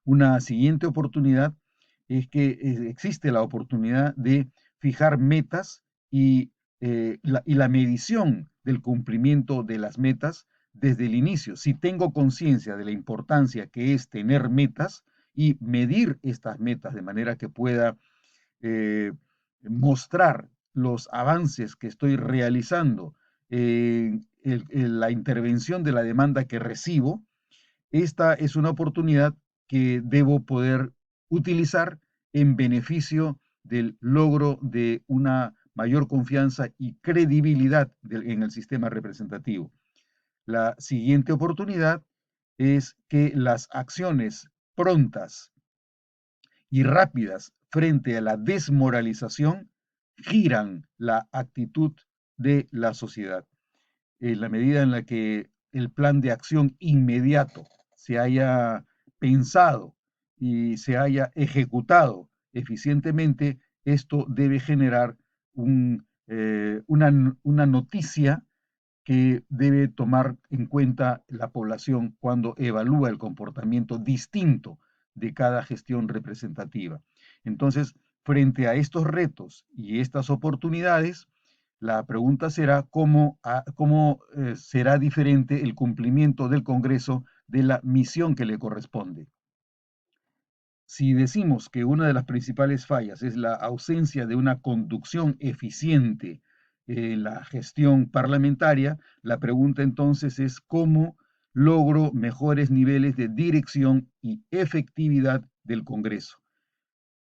Una siguiente oportunidad es que existe la oportunidad de fijar metas y la medición del cumplimiento de las metas desde el inicio. Si tengo conciencia de la importancia que es tener metas y medir estas metas de manera que pueda eh, mostrar los avances que estoy realizando en la intervención de la demanda que recibo, esta es una oportunidad que debo poder utilizar en beneficio del logro de una mayor confianza y credibilidad en el sistema representativo. La siguiente oportunidad es que las acciones prontas y rápidas frente a la desmoralización giran la actitud de la sociedad. En la medida en la que el plan de acción inmediato se haya pensado y se haya ejecutado eficientemente, esto debe generar una noticia que debe tomar en cuenta la población cuando evalúa el comportamiento distinto de cada gestión representativa. Entonces, frente a estos retos y estas oportunidades, la pregunta será cómo será diferente el cumplimiento del Congreso de la misión que le corresponde. Si decimos que una de las principales fallas es la ausencia de una conducción eficiente en la gestión parlamentaria, la pregunta entonces es cómo logro mejores niveles de dirección y efectividad del Congreso.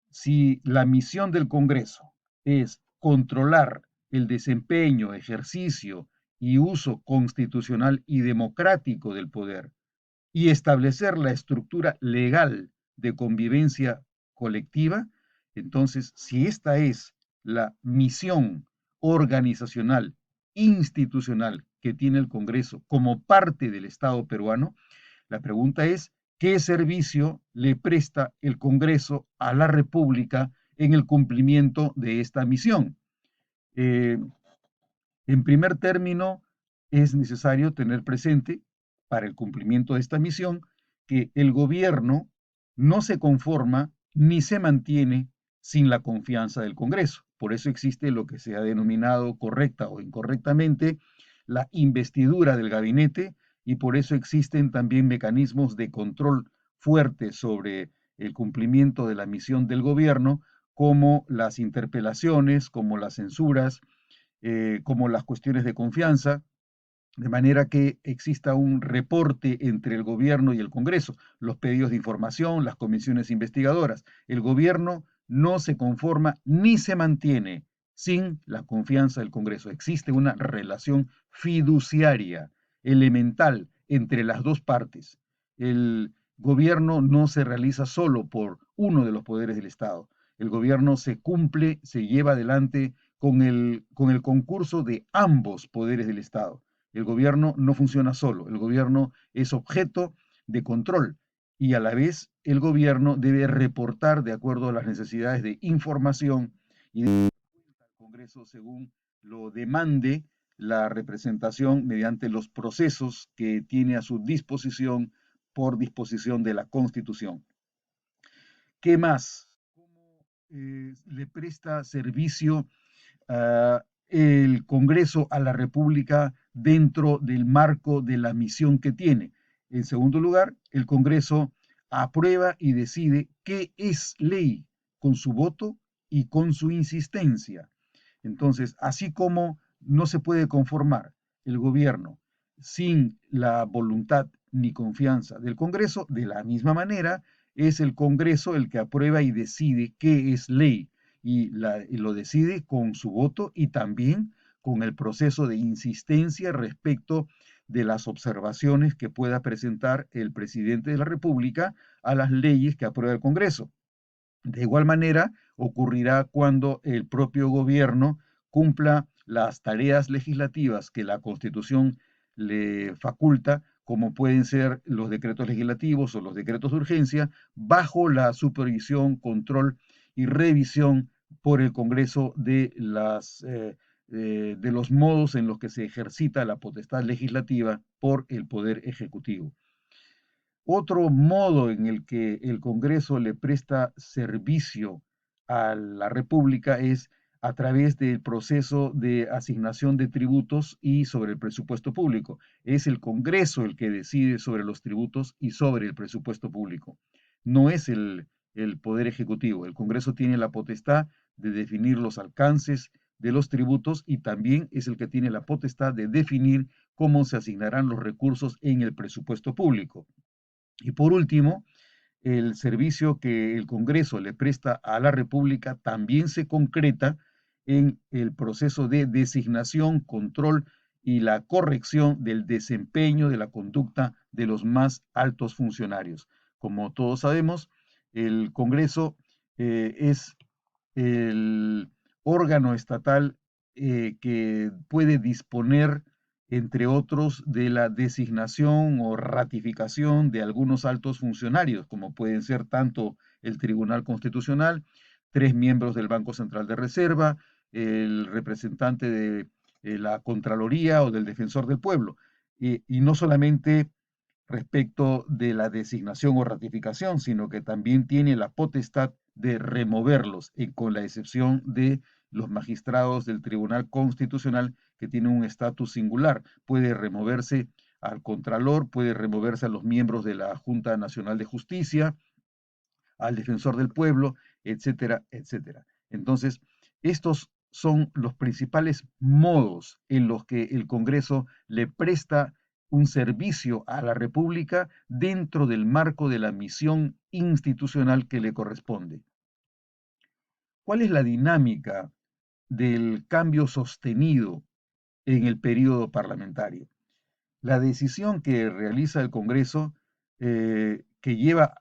Si la misión del Congreso es controlar el desempeño, ejercicio y uso constitucional y democrático del poder, y establecer la estructura legal de convivencia colectiva, entonces, si esta es la misión organizacional, institucional que tiene el Congreso como parte del Estado peruano, la pregunta es, ¿qué servicio le presta el Congreso a la República en el cumplimiento de esta misión? Eh, en primer término, es necesario tener presente para el cumplimiento de esta misión que el gobierno no se conforma ni se mantiene sin la confianza del Congreso. Por eso existe lo que se ha denominado correcta o incorrectamente la investidura del gabinete y por eso existen también mecanismos de control fuertes sobre el cumplimiento de la misión del gobierno, como las interpelaciones, como las censuras, como las cuestiones de confianza, de manera que exista un reporte entre el gobierno y el Congreso, los pedidos de información, las comisiones investigadoras. El gobierno no se conforma ni se mantiene sin la confianza del Congreso. Existe una relación fiduciaria elemental entre las dos partes. El gobierno no se realiza solo por uno de los poderes del Estado. El gobierno se cumple, se lleva adelante con el concurso de ambos poderes del Estado. El gobierno no funciona solo, el gobierno es objeto de control y a la vez el gobierno debe reportar de acuerdo a las necesidades de información y de al Congreso según lo demande la representación mediante los procesos que tiene a su disposición por disposición de la Constitución. ¿Qué más? ¿Cómo le presta servicio el Congreso a la República dentro del marco de la misión que tiene? En segundo lugar, el Congreso aprueba y decide qué es ley con su voto y con su insistencia. Entonces, así como no se puede conformar el gobierno sin la voluntad ni confianza del Congreso, de la misma manera es el Congreso el que aprueba y decide qué es ley y lo decide con su voto y también con el proceso de insistencia respecto de las observaciones que pueda presentar el presidente de la República a las leyes que aprueba el Congreso. De igual manera, ocurrirá cuando el propio gobierno cumpla las tareas legislativas que la Constitución le faculta, como pueden ser los decretos legislativos o los decretos de urgencia, bajo la supervisión, control y revisión por el Congreso de los modos en los que se ejercita la potestad legislativa por el Poder Ejecutivo. Otro modo en el que el Congreso le presta servicio a la República es a través del proceso de asignación de tributos y sobre el presupuesto público. Es el Congreso el que decide sobre los tributos y sobre el presupuesto público. No es el Poder Ejecutivo. El Congreso tiene la potestad de definir los alcances de los tributos y también es el que tiene la potestad de definir cómo se asignarán los recursos en el presupuesto público. Y por último, el servicio que el Congreso le presta a la República también se concreta en el proceso de designación, control y la corrección del desempeño de la conducta de los más altos funcionarios. Como todos sabemos, el Congreso es el órgano estatal que puede disponer, entre otros, de la designación o ratificación de algunos altos funcionarios, como pueden ser tanto el Tribunal Constitucional, 3 miembros del Banco Central de Reserva, el representante de la Contraloría o del Defensor del Pueblo. Y no solamente respecto de la designación o ratificación, sino que también tiene la potestad de removerlos, con la excepción de los magistrados del Tribunal Constitucional que tienen un estatus singular. Puede removerse al Contralor, puede removerse a los miembros de la Junta Nacional de Justicia, al Defensor del Pueblo, etcétera, etcétera. Entonces, estos son los principales modos en los que el Congreso le presta un servicio a la República dentro del marco de la misión institucional que le corresponde. ¿Cuál es la dinámica del cambio sostenido en el periodo parlamentario? La decisión que realiza el Congreso, que lleva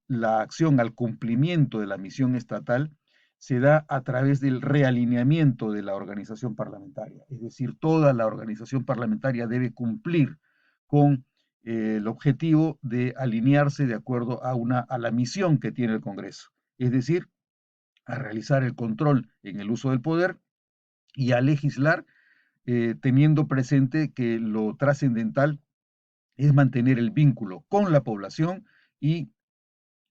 la acción al cumplimiento de la misión estatal, se da a través del realineamiento de la organización parlamentaria. Es decir, toda la organización parlamentaria debe cumplir con el objetivo de alinearse de acuerdo a la misión que tiene el Congreso. Es decir, a realizar el control en el uso del poder y a legislar teniendo presente que lo trascendental es mantener el vínculo con la población y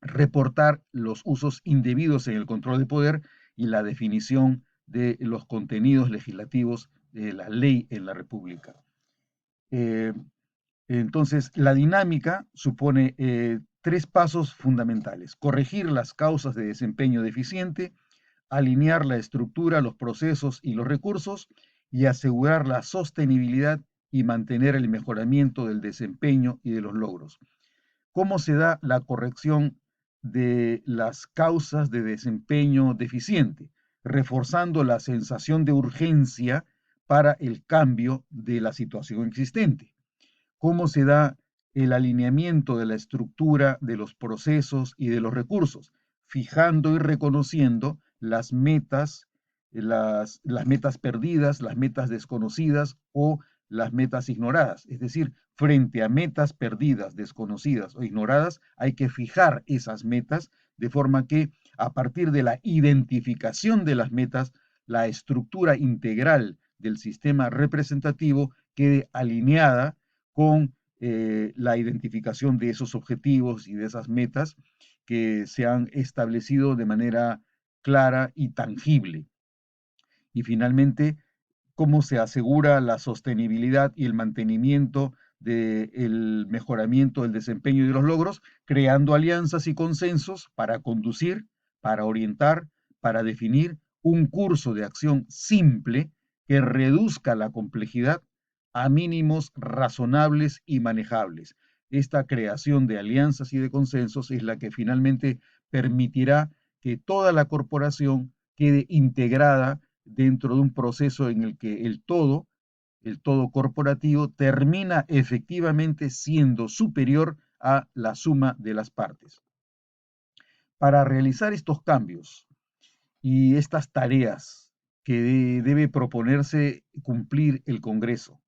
reportar los usos indebidos en el control de poder y la definición de los contenidos legislativos de la ley en la República. Eh, entonces, la dinámica supone 3 pasos fundamentales: corregir las causas de desempeño deficiente, alinear la estructura, los procesos y los recursos y asegurar la sostenibilidad y mantener el mejoramiento del desempeño y de los logros. ¿Cómo se da la corrección de las causas de desempeño deficiente? Reforzando la sensación de urgencia para el cambio de la situación existente. ¿Cómo se da el alineamiento de la estructura de los procesos y de los recursos? Fijando y reconociendo las metas perdidas, las metas desconocidas o las metas ignoradas. Es decir, frente a metas perdidas, desconocidas o ignoradas, hay que fijar esas metas de forma que a partir de la identificación de las metas, la estructura integral del sistema representativo quede alineada con la identificación de esos objetivos y de esas metas que se han establecido de manera clara y tangible. Y finalmente, cómo se asegura la sostenibilidad y el mantenimiento del mejoramiento del desempeño y de los logros, creando alianzas y consensos para conducir, para orientar, para definir un curso de acción simple que reduzca la complejidad a mínimos razonables y manejables. Esta creación de alianzas y de consensos es la que finalmente permitirá que toda la corporación quede integrada dentro de un proceso en el que el todo corporativo, termina efectivamente siendo superior a la suma de las partes. Para realizar estos cambios y estas tareas que debe proponerse cumplir el Congreso,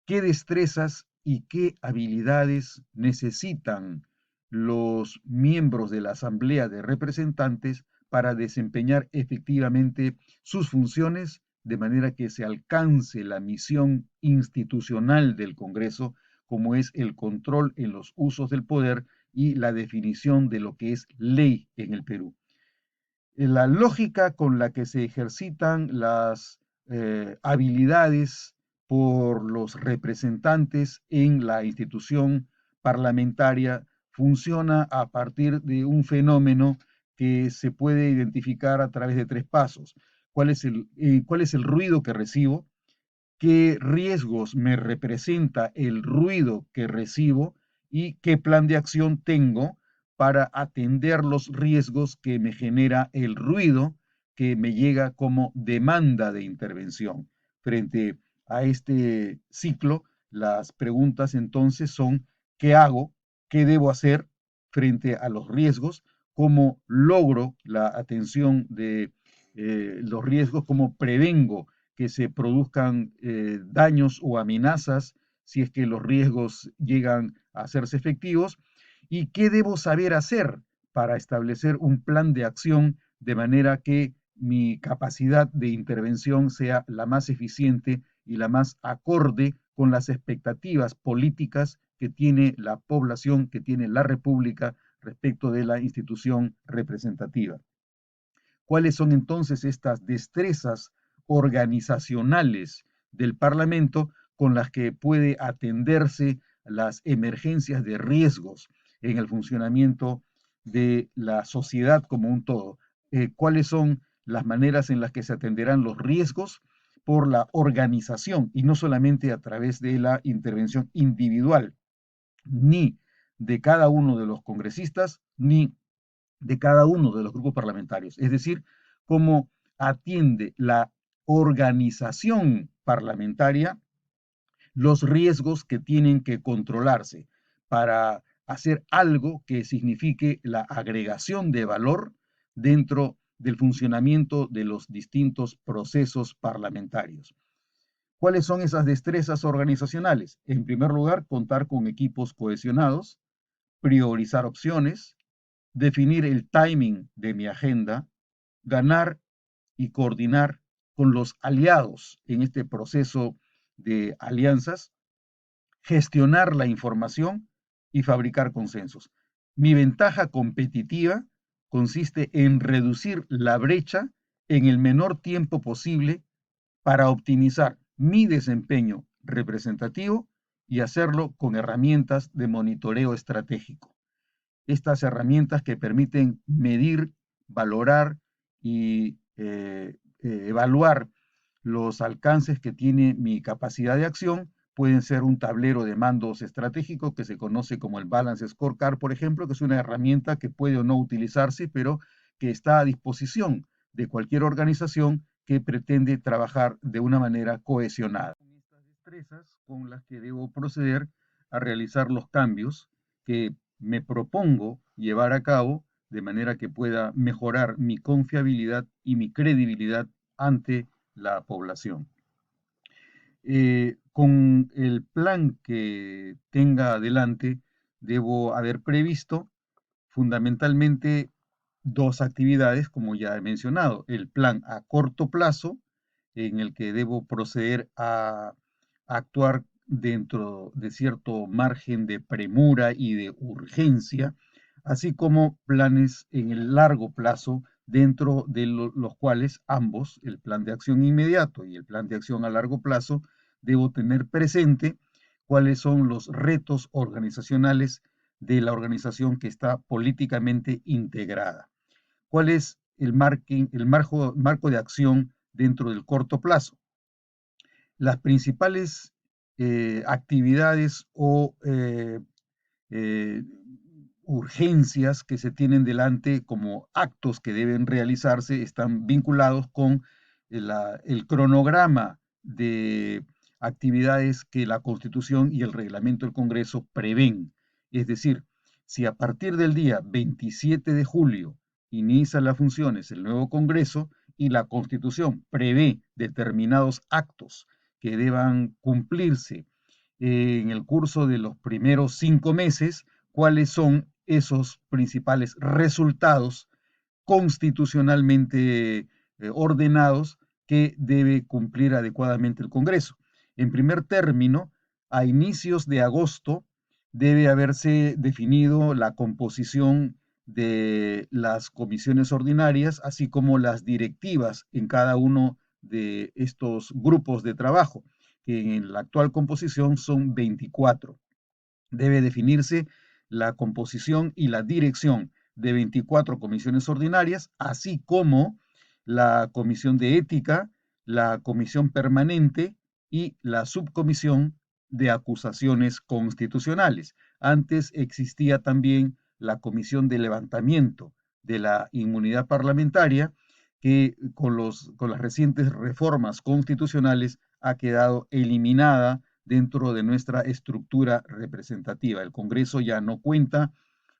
¿qué destrezas y qué habilidades necesitan los miembros de la Asamblea de Representantes para desempeñar efectivamente sus funciones de manera que se alcance la misión institucional del Congreso, como es el control en los usos del poder y la definición de lo que es ley en el Perú? La lógica con la que se ejercitan las habilidades por los representantes en la institución parlamentaria funciona a partir de un fenómeno que se puede identificar a través de 3 pasos. Cuál es el ruido que recibo? ¿Qué riesgos me representa el ruido que recibo? ¿Y qué plan de acción tengo para atender los riesgos que me genera el ruido que me llega como demanda de intervención. Frente a este ciclo, las preguntas entonces son: ¿qué hago? ¿Qué debo hacer frente a los riesgos? ¿Cómo logro la atención de los riesgos? ¿Cómo prevengo que se produzcan daños o amenazas si es que los riesgos llegan a hacerse efectivos? ¿Y qué debo saber hacer para establecer un plan de acción de manera que mi capacidad de intervención sea la más eficiente y la más acorde con las expectativas políticas que tiene la población, que tiene la República respecto de la institución representativa? ¿Cuáles son entonces estas destrezas organizacionales del Parlamento con las que puede atenderse las emergencias de riesgos en el funcionamiento de la sociedad como un todo? ¿Cuáles son las maneras en las que se atenderán los riesgos por la organización y no solamente a través de la intervención individual, ni de cada uno de los congresistas, ni de cada uno de los grupos parlamentarios? Es decir, cómo atiende la organización parlamentaria los riesgos que tienen que controlarse para hacer algo que signifique la agregación de valor dentro del funcionamiento de los distintos procesos parlamentarios. ¿Cuáles son esas destrezas organizacionales? En primer lugar, contar con equipos cohesionados, priorizar opciones, definir el timing de mi agenda, ganar y coordinar con los aliados en este proceso de alianzas, gestionar la información y fabricar consensos. Mi ventaja competitiva consiste en reducir la brecha en el menor tiempo posible para optimizar mi desempeño representativo y hacerlo con herramientas de monitoreo estratégico. Estas herramientas que permiten medir, valorar y evaluar los alcances que tiene mi capacidad de acción pueden ser un tablero de mandos estratégico que se conoce como el Balance Scorecard, por ejemplo, que es una herramienta que puede o no utilizarse, pero que está a disposición de cualquier organización que pretende trabajar de una manera cohesionada. Con estas destrezas con las que debo proceder a realizar los cambios que me propongo llevar a cabo de manera que pueda mejorar mi confiabilidad y mi credibilidad ante la población. Con el plan que tenga adelante, debo haber previsto fundamentalmente dos actividades, como ya he mencionado: el plan a corto plazo, en el que debo proceder a actuar dentro de cierto margen de premura y de urgencia, así como planes en el largo plazo, dentro de los cuales ambos, el plan de acción inmediato y el plan de acción a largo plazo, debo tener presente cuáles son los retos organizacionales de la organización que está políticamente integrada. ¿Cuál es el marco de acción dentro del corto plazo? Las principales actividades o eh, urgencias que se tienen delante como actos que deben realizarse están vinculados con el cronograma de actividades que la Constitución y el reglamento del Congreso prevén. Es decir, si a partir del día 27 de julio inicia las funciones el nuevo Congreso y la Constitución prevé determinados actos que deban cumplirse en el curso de los primeros 5 meses, cuáles son esos principales resultados constitucionalmente ordenados que debe cumplir adecuadamente el Congreso. En primer término, a inicios de agosto debe haberse definido la composición de las comisiones ordinarias, así como las directivas en cada uno de estos grupos de trabajo, que en la actual composición son 24. Debe definirse la composición y la dirección de 24 comisiones ordinarias, así como la comisión de ética, la comisión permanente y la subcomisión de acusaciones constitucionales. Antes existía también la Comisión de Levantamiento de la Inmunidad Parlamentaria, que con las recientes reformas constitucionales ha quedado eliminada dentro de nuestra estructura representativa. El Congreso ya no cuenta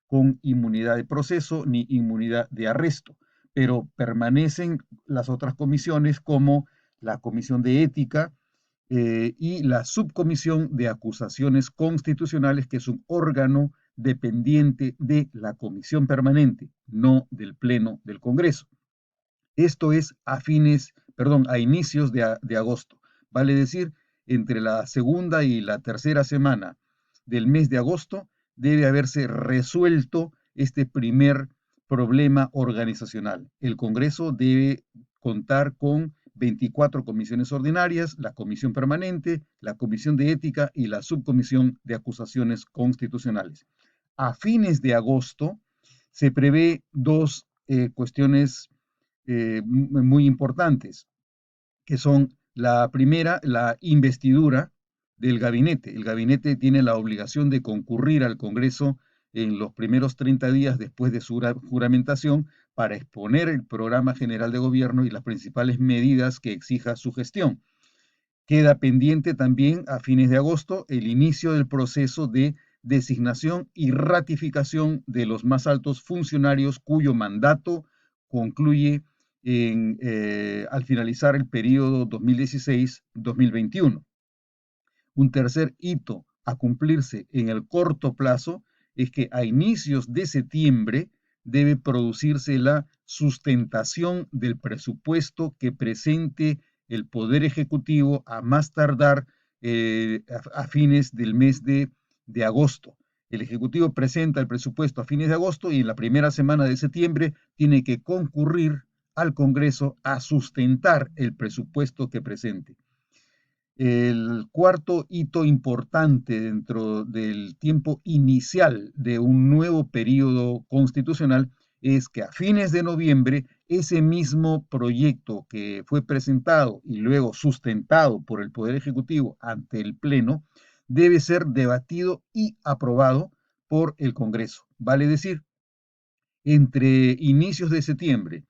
con inmunidad de proceso ni inmunidad de arresto, pero permanecen las otras comisiones como la Comisión de Ética y la Subcomisión de Acusaciones Constitucionales, que es un órgano dependiente de la Comisión Permanente, no del Pleno del Congreso. Esto es a inicios de agosto. Vale decir, entre la segunda y la tercera semana del mes de agosto debe haberse resuelto este primer problema organizacional. El Congreso debe contar con 24 comisiones ordinarias, la comisión permanente, la comisión de ética y la subcomisión de acusaciones constitucionales. A fines de agosto se prevé dos cuestiones muy importantes, que son la primera, la investidura del gabinete. El gabinete tiene la obligación de concurrir al Congreso en los primeros 30 días después de su juramentación para exponer el programa general de gobierno y las principales medidas que exija su gestión. Queda pendiente también a fines de agosto el inicio del proceso de designación y ratificación de los más altos funcionarios cuyo mandato concluye al finalizar el periodo 2016-2021. Un tercer hito a cumplirse en el corto plazo es que a inicios de septiembre debe producirse la sustentación del presupuesto que presente el Poder Ejecutivo a más tardar a fines del mes de agosto. El Ejecutivo presenta el presupuesto a fines de agosto y en la primera semana de septiembre tiene que concurrir al Congreso a sustentar el presupuesto que presente. El cuarto hito importante dentro del tiempo inicial de un nuevo periodo constitucional es que a fines de noviembre ese mismo proyecto que fue presentado y luego sustentado por el Poder Ejecutivo ante el Pleno debe ser debatido y aprobado por el Congreso. Vale decir, entre inicios de septiembre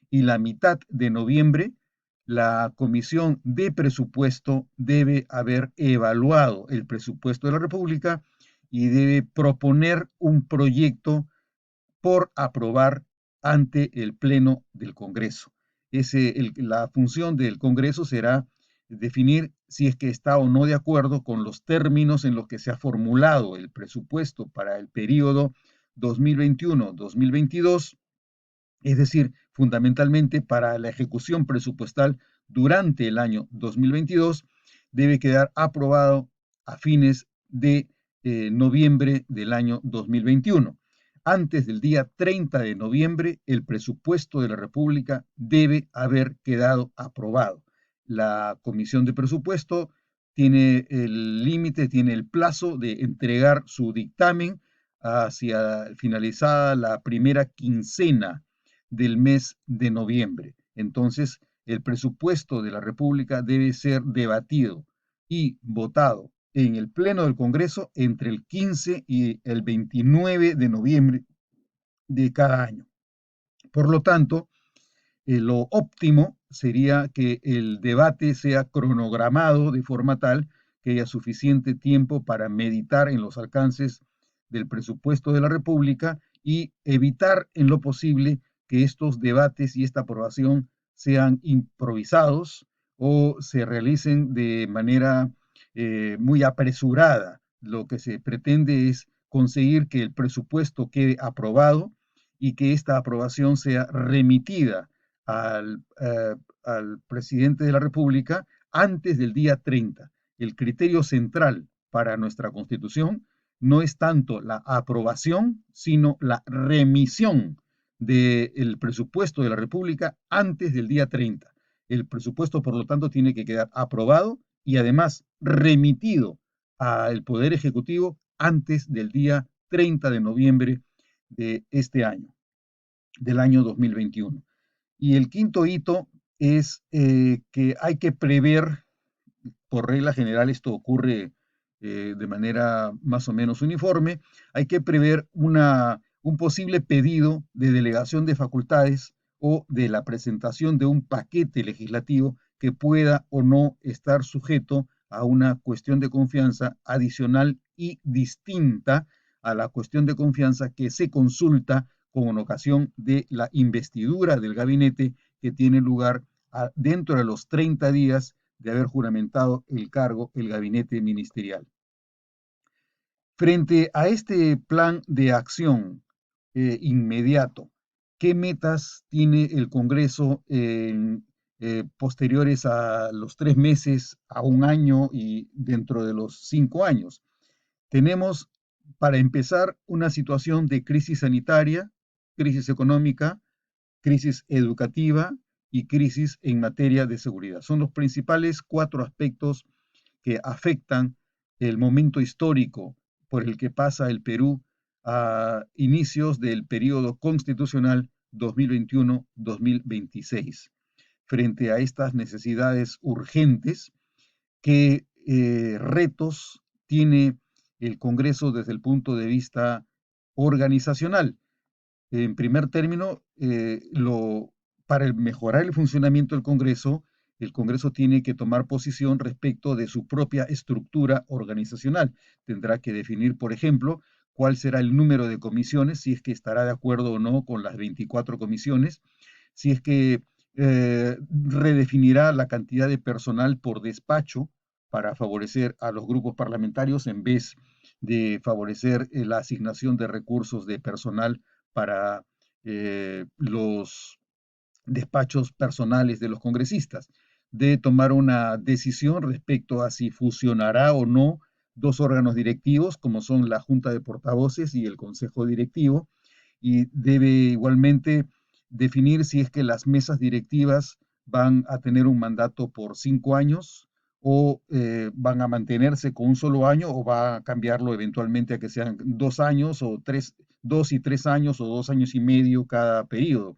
y la mitad de noviembre, la Comisión de Presupuesto debe haber evaluado el presupuesto de la República y debe proponer un proyecto por aprobar ante el Pleno del Congreso. La función del Congreso será definir si es que está o no de acuerdo con los términos en los que se ha formulado el presupuesto para el periodo 2021-2022, es decir, fundamentalmente para la ejecución presupuestal durante el año 2022, debe quedar aprobado a fines de noviembre del año 2021. Antes del día 30 de noviembre, el presupuesto de la República debe haber quedado aprobado. La Comisión de Presupuesto tiene el límite, tiene el plazo de entregar su dictamen hacia finalizada la primera quincena del mes de noviembre. Entonces, el presupuesto de la República debe ser debatido y votado en el Pleno del Congreso entre el 15 y el 29 de noviembre de cada año. Por lo tanto, lo óptimo sería que el debate sea cronogramado de forma tal que haya suficiente tiempo para meditar en los alcances del presupuesto de la República y evitar en lo posible que estos debates y esta aprobación sean improvisados o se realicen de manera muy apresurada. Lo que se pretende es conseguir que el presupuesto quede aprobado y que esta aprobación sea remitida al presidente de la República antes del día 30. El criterio central para nuestra Constitución no es tanto la aprobación, sino la remisión del presupuesto de la República antes del día 30. El presupuesto, por lo tanto, tiene que quedar aprobado y además remitido al Poder Ejecutivo antes del día 30 de noviembre de este año, del año 2021. Y el quinto hito es que hay que prever, por regla general esto ocurre de manera más o menos uniforme, hay que prever un posible pedido de delegación de facultades o de la presentación de un paquete legislativo que pueda o no estar sujeto a una cuestión de confianza adicional y distinta a la cuestión de confianza que se consulta con ocasión de la investidura del gabinete que tiene lugar dentro de los 30 días de haber juramentado el cargo el gabinete ministerial. Frente a este plan de acción inmediato, ¿qué metas tiene el Congreso posteriores a los 3 meses, a un año y dentro de los 5 años? Tenemos, para empezar, una situación de crisis sanitaria, crisis económica, crisis educativa y crisis en materia de seguridad. Son los principales 4 aspectos que afectan el momento histórico por el que pasa el Perú a inicios del periodo constitucional 2021-2026. Frente a estas necesidades urgentes, ¿qué retos tiene el Congreso desde el punto de vista organizacional? En primer término, para mejorar el funcionamiento del Congreso, el Congreso tiene que tomar posición respecto de su propia estructura organizacional. Tendrá que definir, por ejemplo, cuál será el número de comisiones, si es que estará de acuerdo o no con las 24 comisiones, si es que redefinirá la cantidad de personal por despacho para favorecer a los grupos parlamentarios en vez de favorecer la asignación de recursos de personal para los despachos personales de los congresistas, de tomar una decisión respecto a si fusionará o no 2 órganos directivos, como son la Junta de Portavoces y el Consejo Directivo, y debe igualmente definir si es que las mesas directivas van a tener un mandato por 5 años o van a mantenerse con un solo año o va a cambiarlo eventualmente a que sean 2 años o 2 y 3 años o 2 años y medio cada periodo.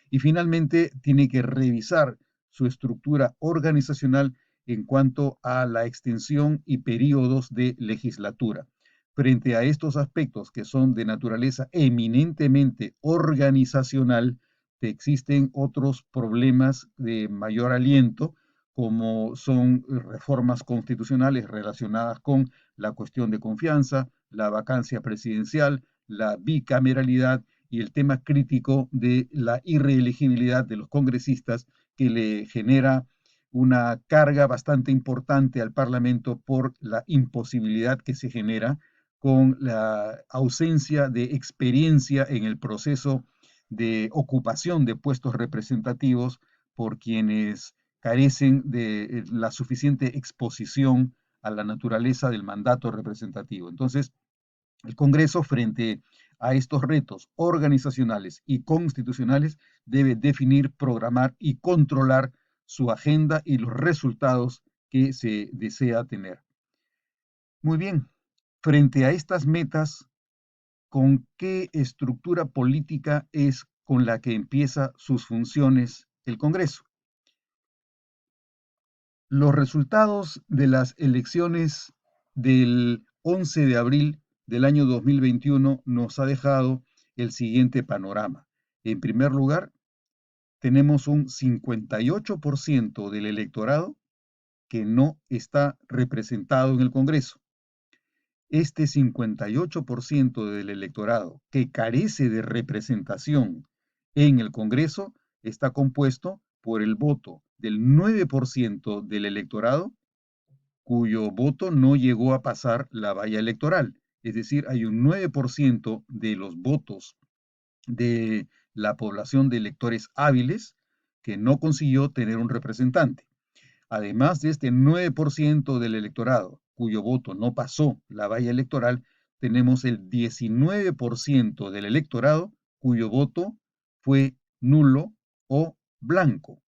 Y finalmente tiene que revisar su estructura organizacional en cuanto a la extensión y periodos de legislatura. Frente a estos aspectos que son de naturaleza eminentemente organizacional, existen otros problemas de mayor aliento, como son reformas constitucionales relacionadas con la cuestión de confianza, la vacancia presidencial, la bicameralidad y el tema crítico de la irreelegibilidad de los congresistas, que le genera una carga bastante importante al Parlamento por la imposibilidad que se genera con la ausencia de experiencia en el proceso de ocupación de puestos representativos por quienes carecen de la suficiente exposición a la naturaleza del mandato representativo. Entonces, el Congreso, frente a estos retos organizacionales y constitucionales, debe definir, programar y controlar su agenda y los resultados que se desea tener. Muy bien, frente a estas metas, ¿con qué estructura política es con la que empieza sus funciones el Congreso? Los resultados de las elecciones del 11 de abril del año 2021 nos ha dejado el siguiente panorama. En primer lugar, tenemos un 58% del electorado que no está representado en el Congreso. Este 58% del electorado que carece de representación en el Congreso está compuesto por el voto del 9% del electorado cuyo voto no llegó a pasar la valla electoral. Es decir, hay un 9% de los votos de la población de electores hábiles que no consiguió tener un representante. Además de este 9% del electorado cuyo voto no pasó la valla electoral, tenemos el 19% del electorado cuyo voto fue nulo o blanco.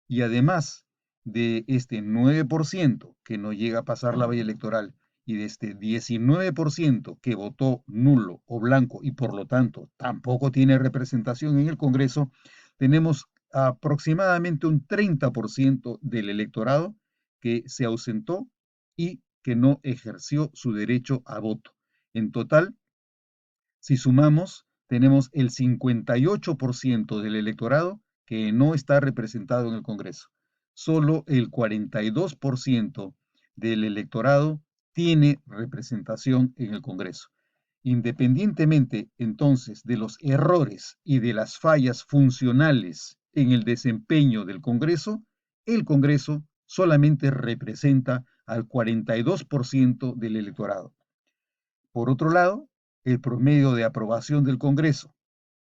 Y además de este 9% que no llega a pasar la valla electoral y de este 19% que votó nulo o blanco y por lo tanto tampoco tiene representación en el Congreso, tenemos aproximadamente un 30% del electorado que se ausentó y que no ejerció su derecho a voto. En total, Si sumamos, tenemos el 58% del electorado que no está representado en el Congreso. Solo el 42% del electorado tiene representación en el Congreso. Independientemente entonces de los errores y de las fallas funcionales en el desempeño del Congreso, el Congreso solamente representa al 42% del electorado. Por otro lado, el promedio de aprobación del Congreso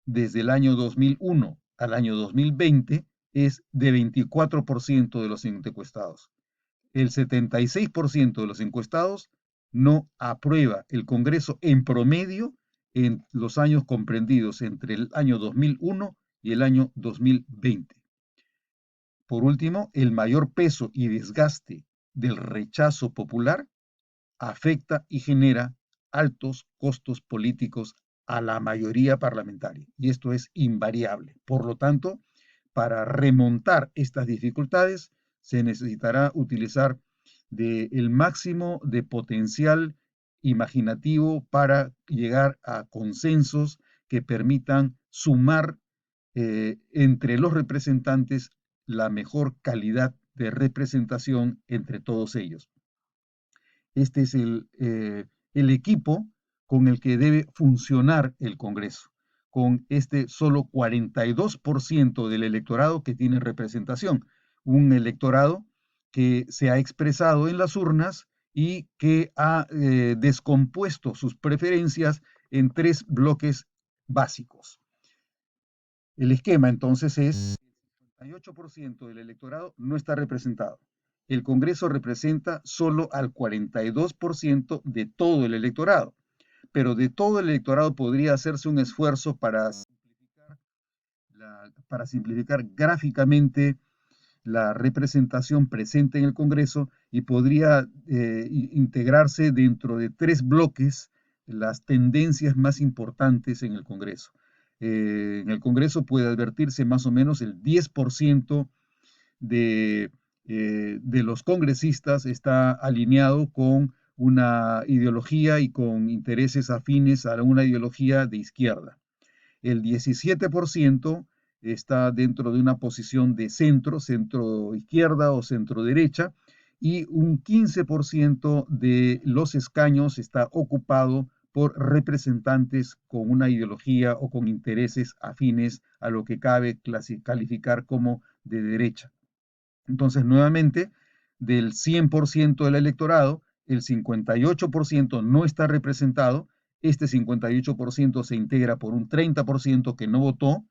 desde el año 2001 al año 2020 es de 24% de los encuestados. El 76% de los encuestados no aprueba el Congreso en promedio en los años comprendidos entre el año 2001 y el año 2020. Por último, el mayor peso y desgaste del rechazo popular afecta y genera altos costos políticos a la mayoría parlamentaria. Y esto es invariable. Por lo tanto, para remontar estas dificultades, se necesitará utilizar el máximo de potencial imaginativo para llegar a consensos que permitan sumar entre los representantes la mejor calidad de representación entre todos ellos. Este es el equipo con el que debe funcionar el Congreso, con este solo 42% del electorado que tiene representación, un electorado que se ha expresado en las urnas y que ha descompuesto sus preferencias en tres bloques básicos. El esquema entonces es el 58% del electorado no está representado. El Congreso representa solo al 42% de todo el electorado, pero de todo el electorado podría hacerse un esfuerzo para simplificar gráficamente la representación presente en el Congreso y podría integrarse dentro de tres bloques las tendencias más importantes en el Congreso. En el Congreso puede advertirse más o menos el 10% de los congresistas está alineado con una ideología y con intereses afines a una ideología de izquierda. El 17% está dentro de una posición de centro, centro izquierda o centro derecha, y un 15% de los escaños está ocupado por representantes con una ideología o con intereses afines a lo que cabe calificar como de derecha. Entonces, nuevamente, del 100% del electorado, el 58% no está representado. Este 58% se integra por un 30% que no votó,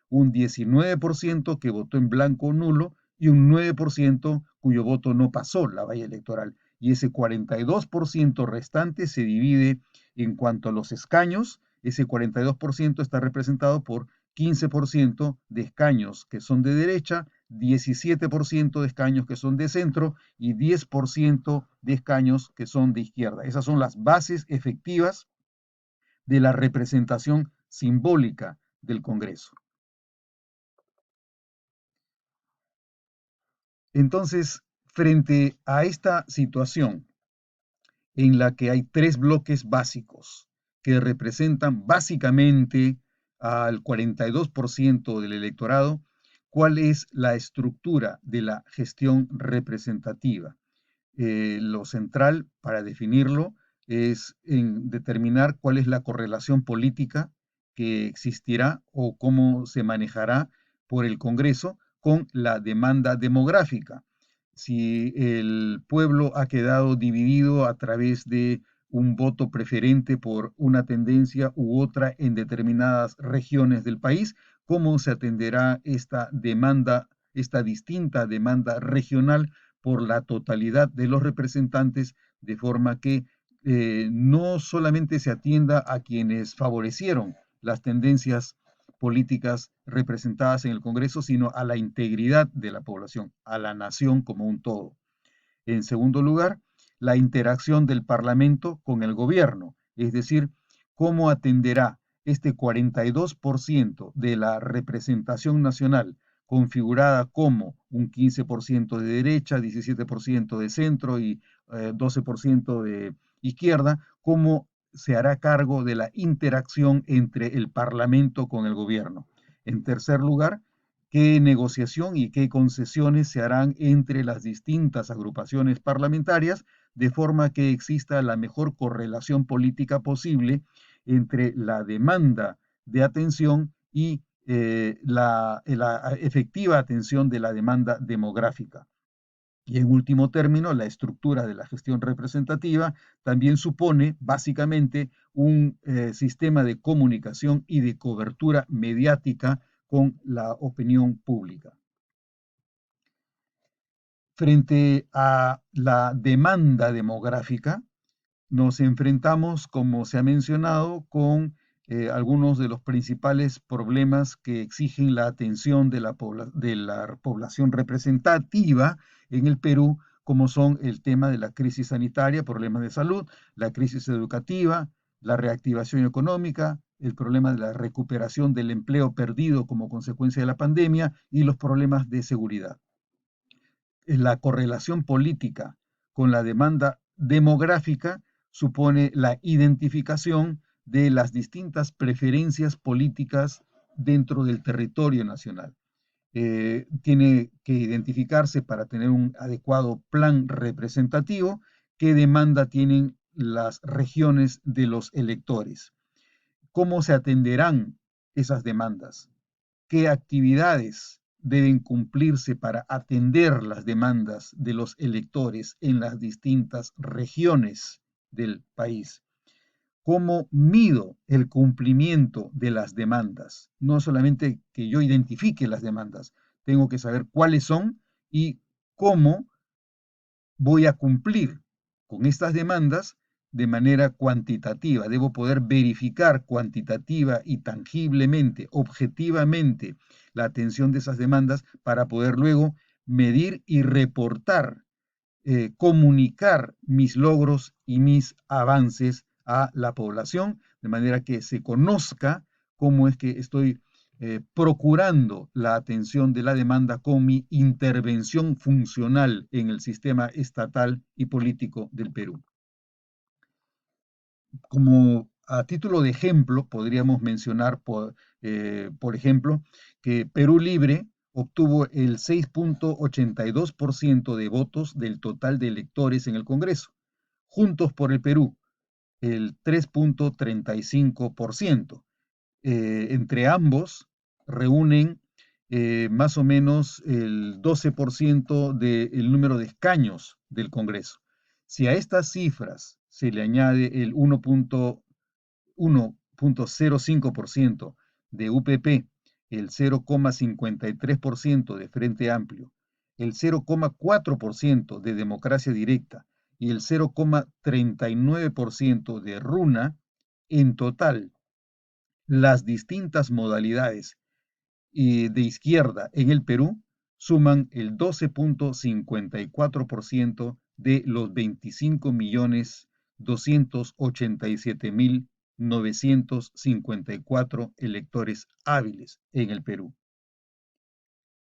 un 19% que votó en blanco o nulo y un 9% cuyo voto no pasó la valla electoral. Y ese 42% restante se divide en cuanto a los escaños. Ese 42% está representado por 15% de escaños que son de derecha, 17% de escaños que son de centro y 10% de escaños que son de izquierda. Esas son las bases efectivas de la representación simbólica del Congreso. Entonces, frente a esta situación en la que hay tres bloques básicos que representan básicamente al 42% del electorado, ¿cuál es la estructura de la gestión representativa? Lo central para definirlo es en determinar cuál es la correlación política que existirá o cómo se manejará por el Congreso con la demanda demográfica. Si el pueblo ha quedado dividido a través de un voto preferente por una tendencia u otra en determinadas regiones del país, ¿cómo se atenderá esta demanda, esta distinta demanda regional por la totalidad de los representantes, de forma que no solamente se atienda a quienes favorecieron las tendencias políticas representadas en el Congreso, sino a la integridad de la población, a la nación como un todo? En segundo lugar, la interacción del Parlamento con el gobierno, es decir, cómo atenderá este 42% de la representación nacional configurada como un 15% de derecha, 17% de centro y 12% de izquierda, cómo se hará cargo de la interacción entre el Parlamento con el gobierno. En tercer lugar, qué negociación y qué concesiones se harán entre las distintas agrupaciones parlamentarias de forma que exista la mejor correlación política posible entre la demanda de atención y la efectiva atención de la demanda demográfica. Y en último término, la estructura de la gestión representativa también supone básicamente un sistema de comunicación y de cobertura mediática con la opinión pública. Frente a la demanda demográfica, nos enfrentamos, como se ha mencionado, con algunos de los principales problemas que exigen la atención de la población representativa en el Perú, como son el tema de la crisis sanitaria, problemas de salud, la crisis educativa, la reactivación económica, el problema de la recuperación del empleo perdido como consecuencia de la pandemia y los problemas de seguridad. La correlación política con la demanda demográfica supone la identificación de las distintas preferencias políticas dentro del territorio nacional. Tiene que identificarse para tener un adecuado plan representativo qué demanda tienen las regiones de los electores, cómo se atenderán esas demandas, qué actividades deben cumplirse para atender las demandas de los electores en las distintas regiones del país. ¿Cómo mido el cumplimiento de las demandas? No solamente que yo identifique las demandas, tengo que saber cuáles son y cómo voy a cumplir con estas demandas de manera cuantitativa. Debo poder verificar cuantitativa y tangiblemente, objetivamente, la atención de esas demandas para poder luego medir y reportar, comunicar mis logros y mis avances a la población, de manera que se conozca cómo es que estoy procurando la atención de la demanda con mi intervención funcional en el sistema estatal y político del Perú. Como a título de ejemplo, podríamos mencionar, por ejemplo, que Perú Libre obtuvo el 6.82% de votos del total de electores en el Congreso. Juntos por el Perú, el 3.35%. Entre ambos reúnen más o menos el 12% del número de escaños del Congreso. Si a estas cifras se le añade el 1.05% de UPP, el 0,53% de Frente Amplio, el 0,4% de Democracia Directa y el 0,39% de RUNA, en total las distintas modalidades de izquierda en el Perú suman el 12.54% de los 25.287.954 electores hábiles en el Perú.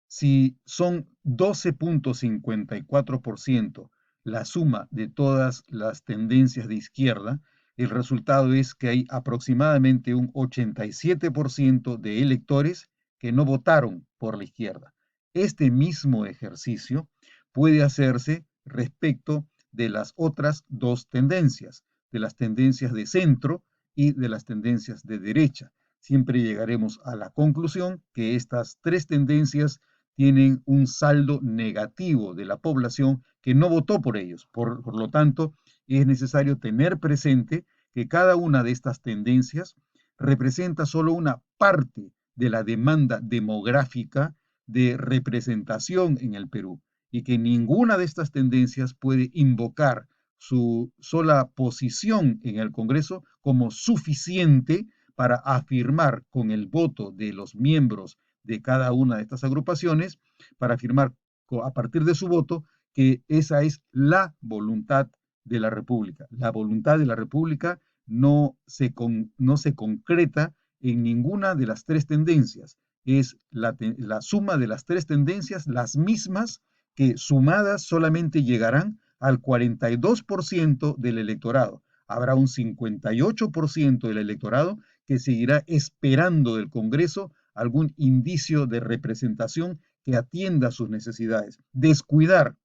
Si son 12.54% la suma de todas las tendencias de izquierda, el resultado es que hay aproximadamente un 87% de electores que no votaron por la izquierda. Este mismo ejercicio puede hacerse respecto de las otras dos tendencias, de las tendencias de centro y de las tendencias de derecha. Siempre llegaremos a la conclusión que estas tres tendencias tienen un saldo negativo de la población que no votó por ellos. Por lo tanto, es necesario tener presente que cada una de estas tendencias representa solo una parte de la demanda demográfica de representación en el Perú y que ninguna de estas tendencias puede invocar su sola posición en el Congreso como suficiente para afirmar con el voto de los miembros de cada una de estas agrupaciones, para afirmar a partir de su voto que esa es la voluntad de la República. La voluntad de la República no se concreta en ninguna de las tres tendencias. Es la suma de las tres tendencias, las mismas que sumadas solamente llegarán al 42% del electorado. habrá un 58% del electorado que seguirá esperando del Congreso algún indicio de representación que atienda a sus necesidades. Descuidar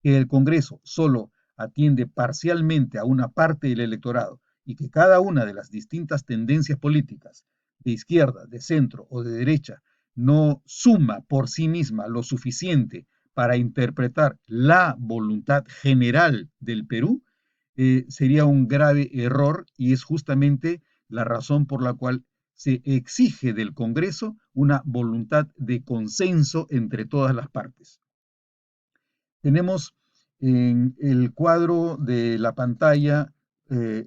que el Congreso solo atiende parcialmente a una parte del electorado y que cada una de las distintas tendencias políticas, de izquierda, de centro o de derecha, no suma por sí misma lo suficiente para interpretar la voluntad general del Perú, sería un grave error y es justamente la razón por la cual se exige del Congreso una voluntad de consenso entre todas las partes. Tenemos en el cuadro de la pantalla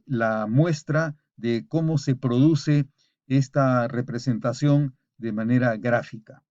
la muestra de cómo se produce esta representación de manera gráfica.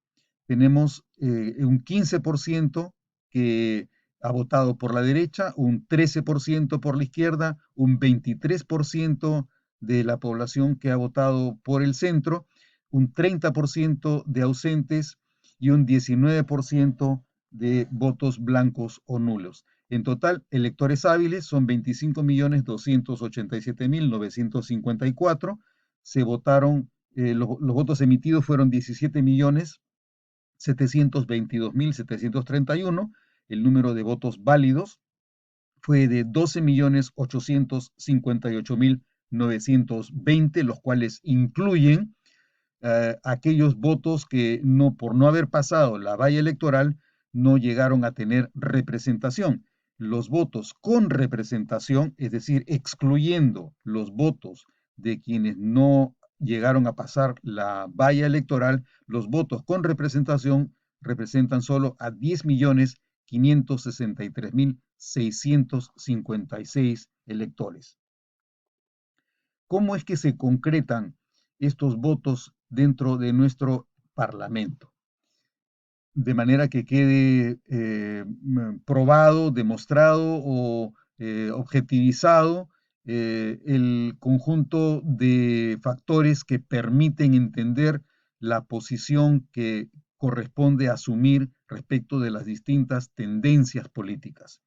Tenemos un 15% que ha votado por la derecha, un 13% por la izquierda, un 23% de la población que ha votado por el centro, un 30% de ausentes y un 19% de votos blancos o nulos. En total, electores hábiles son 25.287.954. Se votaron, los votos emitidos fueron 17.722.731. El número de votos válidos fue de 12.858.920, los cuales incluyen aquellos votos que no, por no haber pasado la valla electoral, no llegaron a tener representación. Los votos con representación, es decir, excluyendo los votos de quienes no llegaron a pasar la valla electoral, los votos con representación representan solo a 10.563.656 electores. ¿Cómo es que se concretan estos votos dentro de nuestro Parlamento? De manera que quede probado, demostrado o objetivizado el conjunto de factores que permiten entender la posición que corresponde asumir respecto de las distintas tendencias políticas.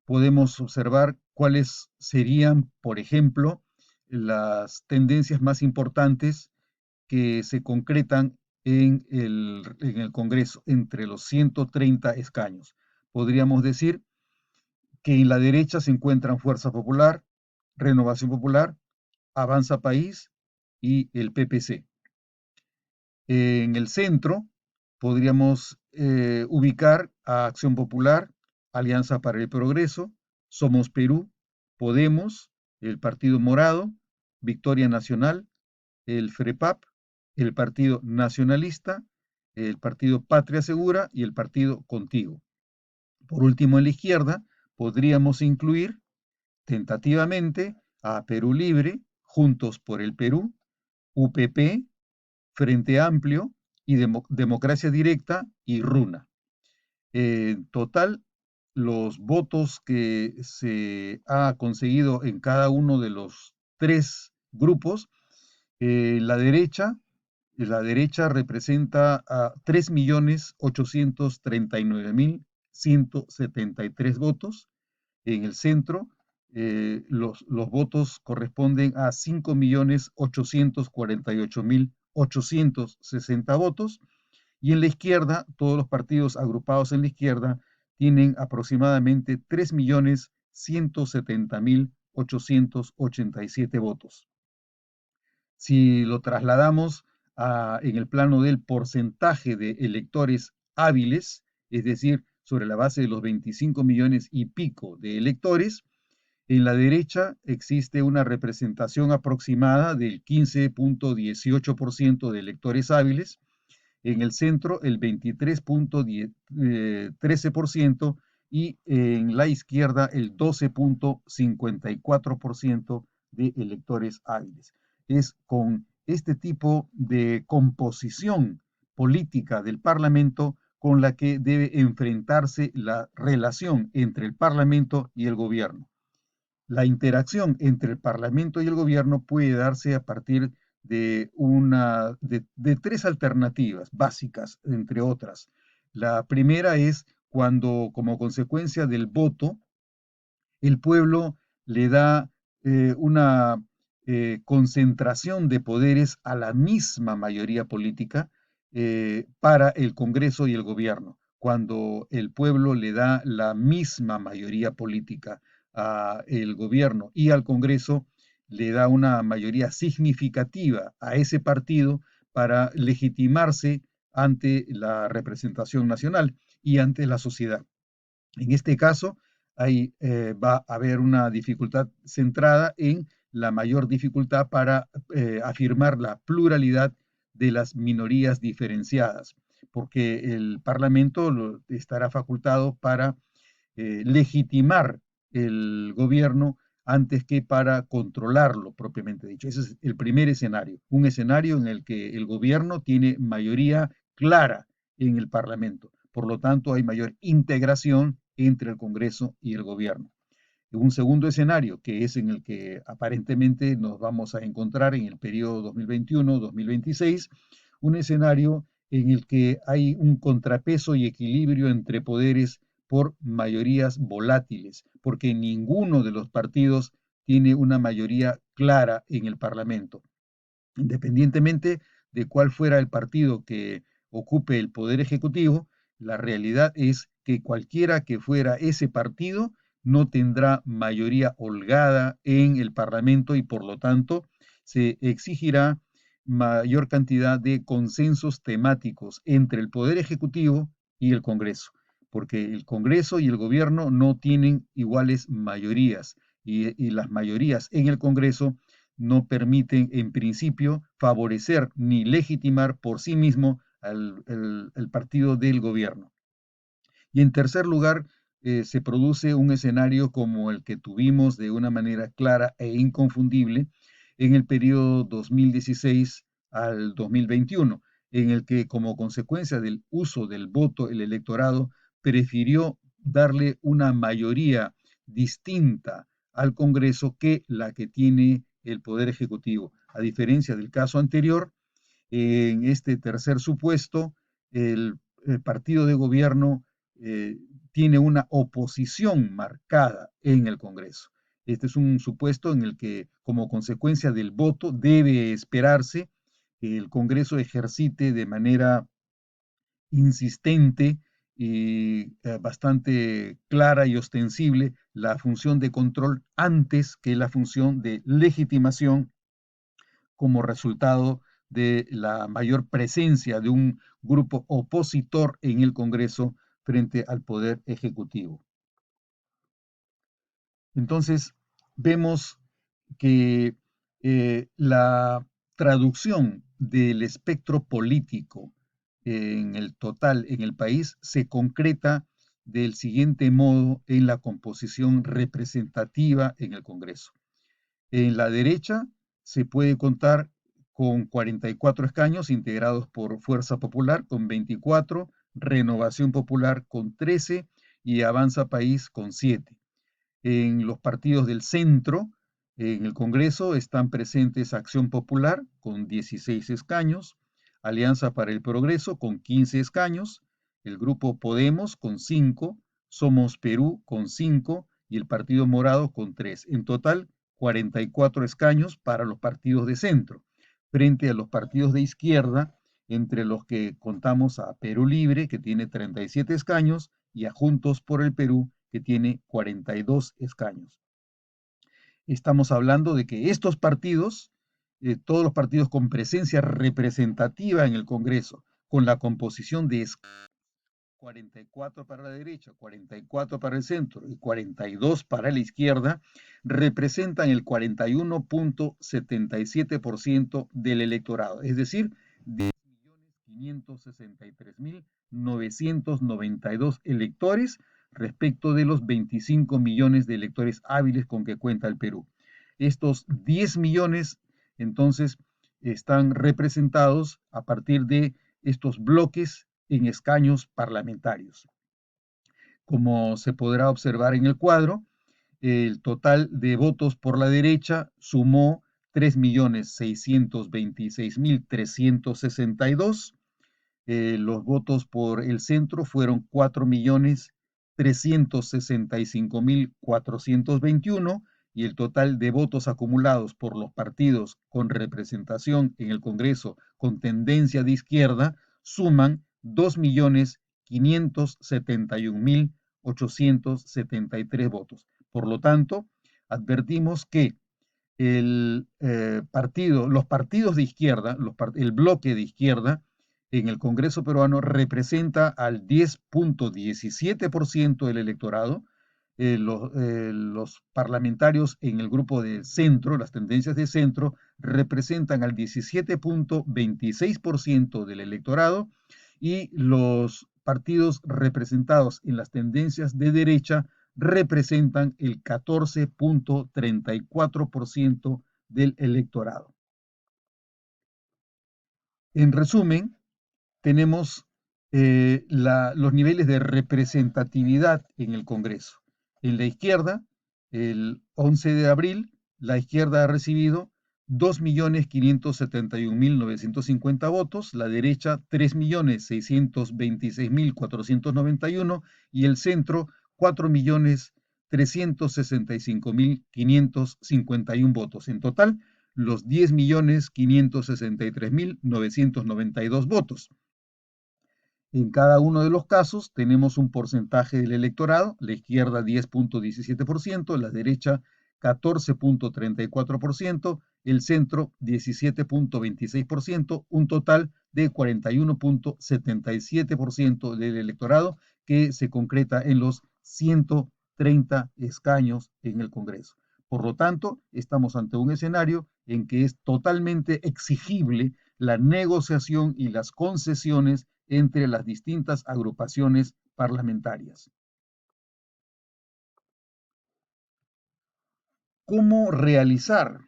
Podemos observar cuáles serían, por ejemplo, las tendencias más importantes que se concretan en el Congreso, entre los 130 escaños. Podríamos decir que en la derecha se encuentran Fuerza Popular, Renovación Popular, Avanza País y el PPC. En el centro podríamos ubicar a Acción Popular, Alianza para el Progreso, Somos Perú, Podemos, el Partido Morado, Victoria Nacional, el FREPAP, el Partido Nacionalista, el Partido Patria Segura y el Partido Contigo. Por último, en la izquierda podríamos incluir tentativamente a Perú Libre, Juntos por el Perú, UPP, Frente Amplio y Democracia Directa y RUNA. En total, los votos que se ha conseguido en cada uno de los tres grupos, la derecha representa a 3.839.173 votos. En el centro, los votos corresponden a 5.848.860 votos. Y en la izquierda, todos los partidos agrupados en la izquierda tienen aproximadamente 3.170.887 votos. Si lo trasladamos en el plano del porcentaje de electores hábiles, es decir, sobre la base de los 25 millones y pico de electores, en la derecha existe una representación aproximada del 15.18% de electores hábiles, en el centro el 23.13% y en la izquierda el 12.54% de electores hábiles. Es con este tipo de composición política del Parlamento con la que debe enfrentarse la relación entre el Parlamento y el gobierno. La interacción entre el Parlamento y el gobierno puede darse a partir de tres alternativas básicas, entre otras. La primera es cuando, como consecuencia del voto, el pueblo le da una concentración de poderes a la misma mayoría política para el Congreso y el gobierno, cuando el pueblo le da la misma mayoría política al gobierno y al Congreso, le da una mayoría significativa a ese partido para legitimarse ante la representación nacional y ante la sociedad. En este caso, va a haber una dificultad centrada en la mayor dificultad para afirmar la pluralidad de las minorías diferenciadas, porque el Parlamento estará facultado para legitimar el gobierno antes que para controlarlo propiamente dicho. Ese es el primer escenario, un escenario en el que el gobierno tiene mayoría clara en el Parlamento. Por lo tanto, hay mayor integración entre el Congreso y el gobierno. Un segundo escenario, que es en el que aparentemente nos vamos a encontrar en el periodo 2021-2026, un escenario en el que hay un contrapeso y equilibrio entre poderes por mayorías volátiles, porque ninguno de los partidos tiene una mayoría clara en el Parlamento. Independientemente de cuál fuera el partido que ocupe el poder ejecutivo, la realidad es que cualquiera que fuera ese partido no tendrá mayoría holgada en el Parlamento y por lo tanto se exigirá mayor cantidad de consensos temáticos entre el Poder Ejecutivo y el Congreso, porque el Congreso y el Gobierno no tienen iguales mayorías y las mayorías en el Congreso no permiten en principio favorecer ni legitimar por sí mismo al partido del gobierno. Y en tercer lugar, se produce un escenario como el que tuvimos de una manera clara e inconfundible en el periodo 2016 al 2021, en el que como consecuencia del uso del voto, el electorado prefirió darle una mayoría distinta al Congreso que la que tiene el Poder Ejecutivo. A diferencia del caso anterior, en este tercer supuesto, el partido de gobierno eh, tiene una oposición marcada en el Congreso. Este es un supuesto en el que, como consecuencia del voto, debe esperarse que el Congreso ejercite de manera insistente y bastante clara y ostensible la función de control antes que la función de legitimación como resultado de la mayor presencia de un grupo opositor en el Congreso frente al Poder Ejecutivo. Entonces, vemos que la traducción del espectro político en el total en el país se concreta del siguiente modo en la composición representativa en el Congreso. En la derecha se puede contar con 44 escaños integrados por Fuerza Popular con 24, Renovación Popular con 13 y Avanza País con 7. En los partidos del centro, en el Congreso, están presentes Acción Popular con 16 escaños, Alianza para el Progreso con 15 escaños, el Grupo Podemos con 5, Somos Perú con 5 y el Partido Morado con 3. En total, 44 escaños para los partidos de centro, frente a los partidos de izquierda, entre los que contamos a Perú Libre, que tiene 37 escaños, y a Juntos por el Perú, que tiene 42 escaños. Estamos hablando de que estos partidos, todos los partidos con presencia representativa en el Congreso, con la composición de 44 para la derecha, 44 para el centro y 42 para la izquierda, representan el 41.77% del electorado, es decir, 10.563.992 electores respecto de los 25 millones de electores hábiles con que cuenta el Perú. Estos 10 millones, entonces, están representados a partir de estos bloques en escaños parlamentarios. Como se podrá observar en el cuadro, el total de votos por la derecha sumó 3.626.362. Los votos por el centro fueron 4.365.421 y el total de votos acumulados por los partidos con representación en el Congreso con tendencia de izquierda suman 2.571.873 votos. Por lo tanto, advertimos que los partidos de izquierda, el bloque de izquierda en el Congreso peruano representa al 10.17% del electorado. Los parlamentarios en el grupo de centro, las tendencias de centro, representan al 17.26% del electorado y los partidos representados en las tendencias de derecha representan el 14.34% del electorado. En resumen, tenemos los niveles de representatividad en el Congreso. En la izquierda, el 11 de abril, la izquierda ha recibido 2.571.950 votos, la derecha 3.626.491 y el centro 4.365.551 votos. En total, los 10.563.992 votos. En cada uno de los casos tenemos un porcentaje del electorado, la izquierda 10.17%, la derecha 14.34%, el centro 17.26%, un total de 41.77% del electorado que se concreta en los 130 escaños en el Congreso. Por lo tanto, estamos ante un escenario en que es totalmente exigible la negociación y las concesiones entre las distintas agrupaciones parlamentarias. ¿Cómo realizar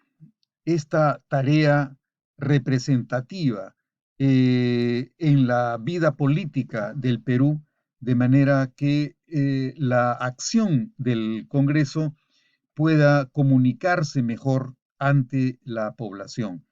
esta tarea representativa en la vida política del Perú, de manera que la acción del Congreso pueda comunicarse mejor ante la población?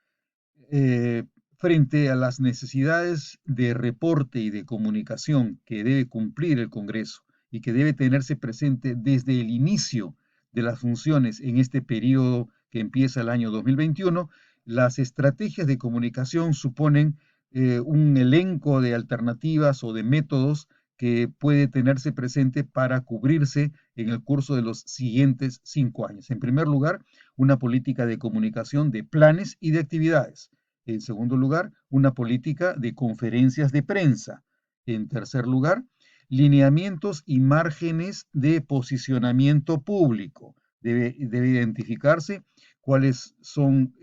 eh, Frente a las necesidades de reporte y de comunicación que debe cumplir el Congreso y que debe tenerse presente desde el inicio de las funciones en este periodo que empieza el año 2021, las estrategias de comunicación suponen un elenco de alternativas o de métodos que puede tenerse presente para cubrirse en el curso de los siguientes 5 años. En primer lugar, una política de comunicación de planes y de actividades. En segundo lugar, una política de conferencias de prensa. En tercer lugar, lineamientos y márgenes de posicionamiento público. Debe identificarse cuáles son,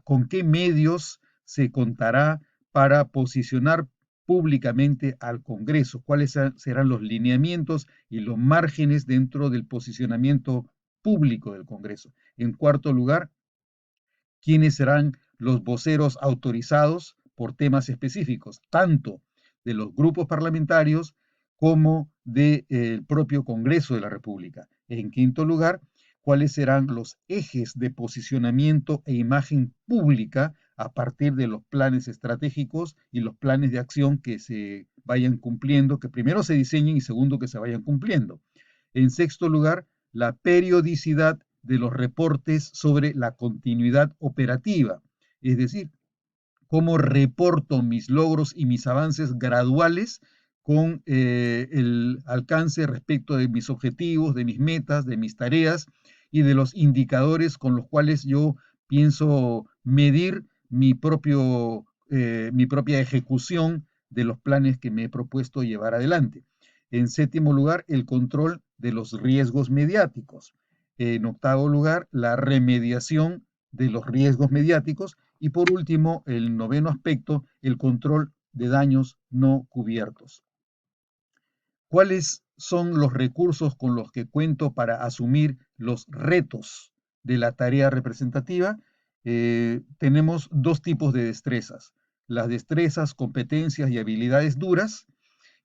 con qué medios se contará para posicionar públicamente al Congreso, cuáles serán los lineamientos y los márgenes dentro del posicionamiento público del Congreso. En cuarto lugar, quiénes serán los voceros autorizados por temas específicos, tanto de los grupos parlamentarios como del propio Congreso de la República. En quinto lugar, cuáles serán los ejes de posicionamiento e imagen pública a partir de los planes estratégicos y los planes de acción que se vayan cumpliendo, que primero se diseñen y segundo que se vayan cumpliendo. En sexto lugar, la periodicidad de los reportes sobre la continuidad operativa, es decir, cómo reporto mis logros y mis avances graduales con el alcance respecto de mis objetivos, de mis metas, de mis tareas y de los indicadores con los cuales yo pienso medir mi propia ejecución de los planes que me he propuesto llevar adelante. En séptimo lugar, el control de los riesgos mediáticos. En octavo lugar, la remediación de los riesgos mediáticos. Y por último, el noveno aspecto, el control de daños no cubiertos. ¿Cuáles son los recursos con los que cuento para asumir los retos de la tarea representativa? Tenemos dos tipos de destrezas: las destrezas, competencias y habilidades duras,